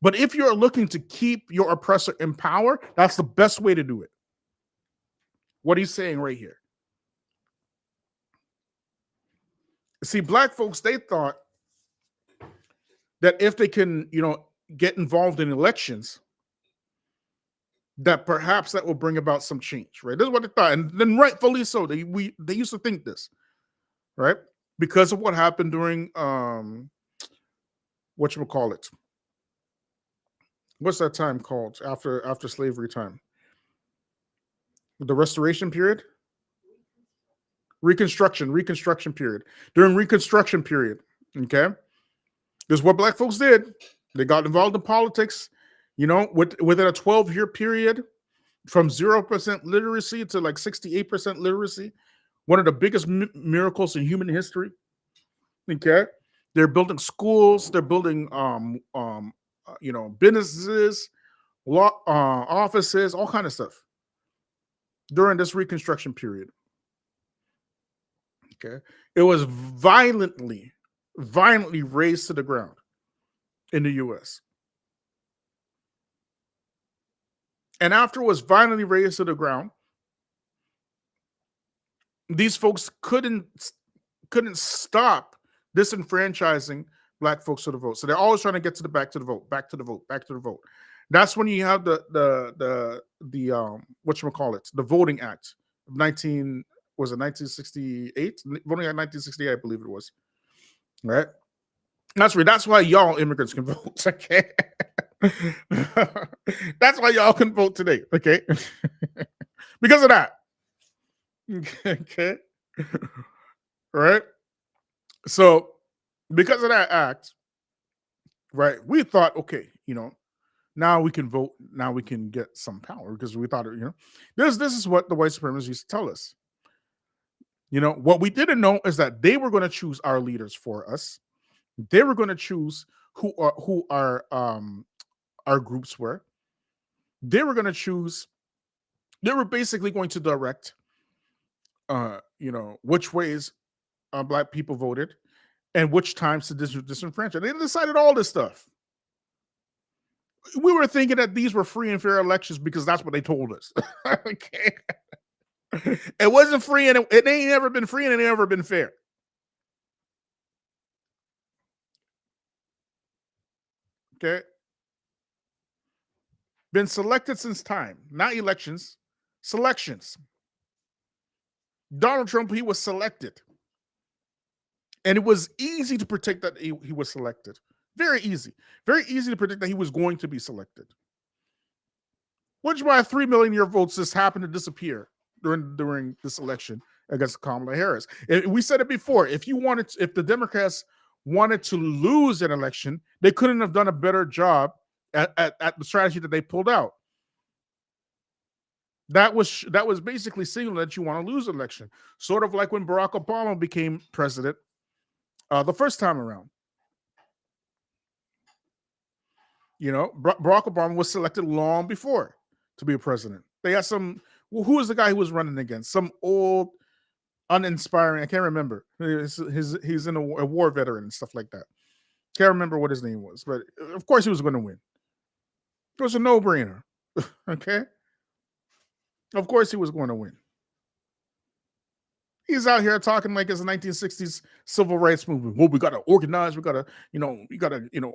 But if you're looking to keep your oppressor in power, that's the best way to do it. What he's saying right here. See, black folks, they thought that if they can, get involved in elections, that perhaps that will bring about some change, right? This is what they thought, and then rightfully so. They used to think this, right? Because of what happened during whatchamacallit. What's that time called after slavery time? The Restoration period? Reconstruction period. During Reconstruction period, okay? This is what black folks did. They got involved in politics, within a 12-year period, from 0% literacy to like 68% literacy. One of the biggest miracles in human history. Okay? They're building schools, they're building businesses, law offices, all kind of stuff during this Reconstruction period. Okay, it was violently razed to the ground in the U.S. And after it was violently razed to the ground, these folks couldn't stop disenfranchising black folks to the vote. So they're always trying to get to the back to the vote. That's when you have the whatchamacallit, the Voting Act of 1968? Voting Act 1968, I believe it was. Right? That's why y'all immigrants can vote, okay? That's why y'all can vote today, okay? Because of that. Okay. Right? So, because of that act, right, we thought, okay, now we can vote, now we can get some power, because we thought, this is what the white supremacists used to tell us. What we didn't know is that they were going to choose our leaders for us. They were going to choose who our groups were. They were going to choose. They were basically going to direct, which ways black people voted and which times to disenfranchise. They decided all this stuff. We were thinking that these were free and fair elections because that's what they told us. Okay. It wasn't free, and it ain't never been free, and it ain't never been fair. Okay. Been selected since time, not elections, selections. Donald Trump, he was selected. And it was easy to predict that he was selected. Very easy. Very easy to predict that he was going to be selected. Which is why 3 million of your votes just happened to disappear during this election against Kamala Harris. We said it before. If the Democrats wanted to lose an election, they couldn't have done a better job at the strategy that they pulled out. That was basically signaling that you want to lose an election. Sort of like when Barack Obama became president the first time around. Barack Obama was selected long before to be a president. They had who was the guy who was running against? Some old, uninspiring, I can't remember. He's in a war veteran and stuff like that. Can't remember what his name was, but of course he was going to win. It was a no-brainer. Okay? Of course he was going to win. He's out here talking like it's a 1960s civil rights movement. Well, we got to organize. We got to, we got to do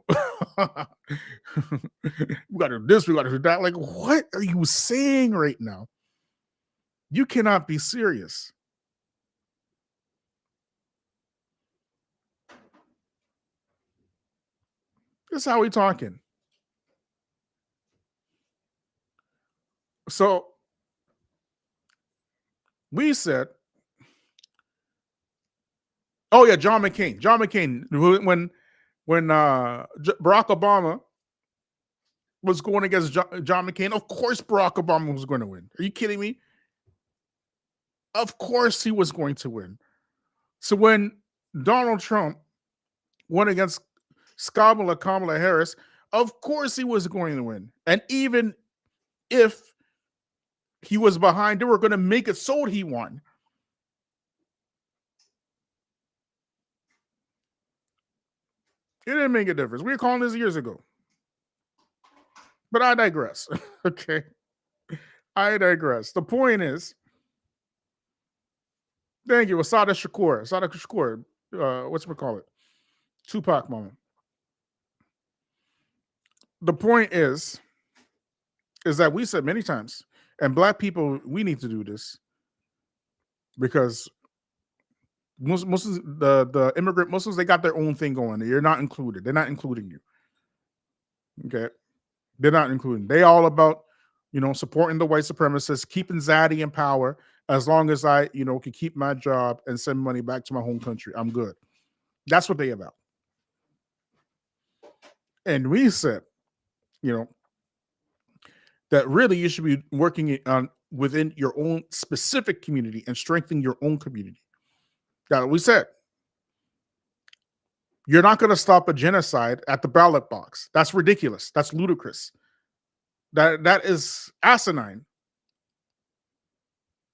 this. We got to do that. Like, what are you saying right now? You cannot be serious. This is how we talking. So we said, oh yeah, John McCain. When Barack Obama was going against John McCain, of course Barack Obama was going to win. Are you kidding me? Of course he was going to win. So when Donald Trump went against Kamala Harris, of course he was going to win. And even if he was behind, they were going to make it so he won. It didn't make a difference. We were calling this years ago. But I digress. Okay. I digress. The point is, thank you, Asada Shakur. What's we call it? Tupac moment. the point is that we said many times, and black people, we need to do this because Muslims, the immigrant Muslims, they got their own thing going. You're not included. They're not including you. Okay, they're not including. They all about supporting the white supremacists, keeping Zaddy in power. As long as I can keep my job and send money back to my home country, I'm good. That's what they about. And we said, that really you should be working on within your own specific community and strengthening your own community. That's what we said. You're not going to stop a genocide at the ballot box. That's ridiculous. That's ludicrous. That is asinine.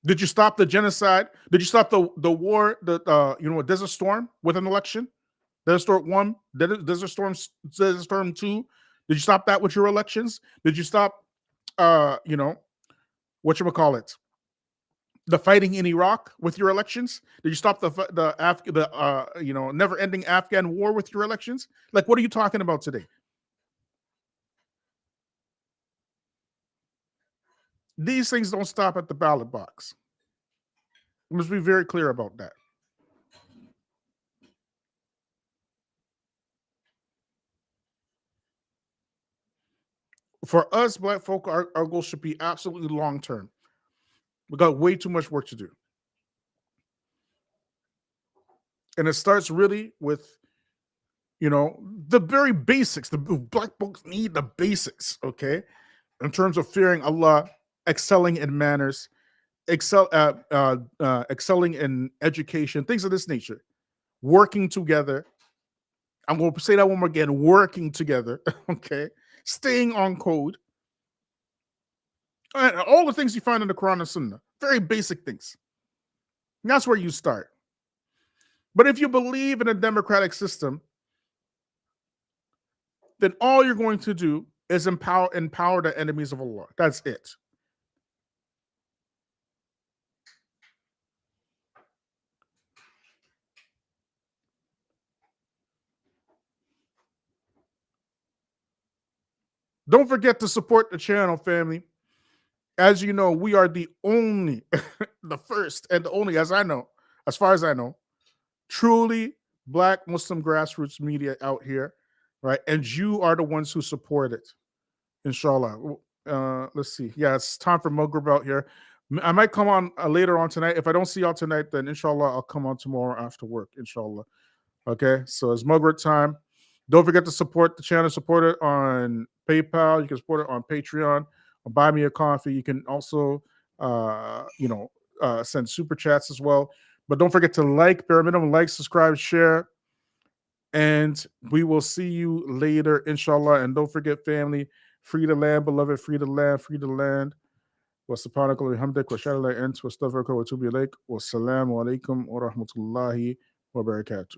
Did you stop the genocide? Did you stop the war? Desert Storm with an election? Desert Storm 1, Desert Storm 2. Did you stop that with your elections? Did you stop whatchamacallit, the fighting in Iraq with your elections? Did you stop the never-ending Afghan war with your elections? Like, what are you talking about today? These things don't stop at the ballot box. Let's be very clear about that. For us, black folk, our goal should be absolutely long-term. We got way too much work to do. And it starts really with, the very basics. The black folks need the basics, okay? In terms of fearing Allah, excelling in manners, excelling in education, things of this nature. Working together. I'm going to say that one more again. Working together, okay? Staying on code. And all the things you find in the Quran and Sunnah. Very basic things. And that's where you start. But if you believe in a democratic system, then all you're going to do is empower the enemies of Allah. That's it. Don't forget to support the channel, family. As you know, we are the only, the first and the only, as far as I know, truly black Muslim grassroots media out here, right? And you are the ones who support it, inshallah. Let's see. Yeah, it's time for Maghrib out here. I might come on later on tonight. If I don't see y'all tonight, then inshallah, I'll come on tomorrow after work, inshallah. Okay, so it's Maghrib time. Don't forget to support the channel. Support it on PayPal. You can support it on Patreon. Or buy me a coffee. You can also, send super chats as well. But don't forget to bare minimum, like, subscribe, share. And we will see you later, inshallah. And don't forget, family, free the land, beloved, free the land, free the land. Wa subhanaka wa bihamdik wa shalla ant wa astaghfiruka wa atubu ilaik. Wa salamu alaikum wa rahmatullahi wa barakatuh.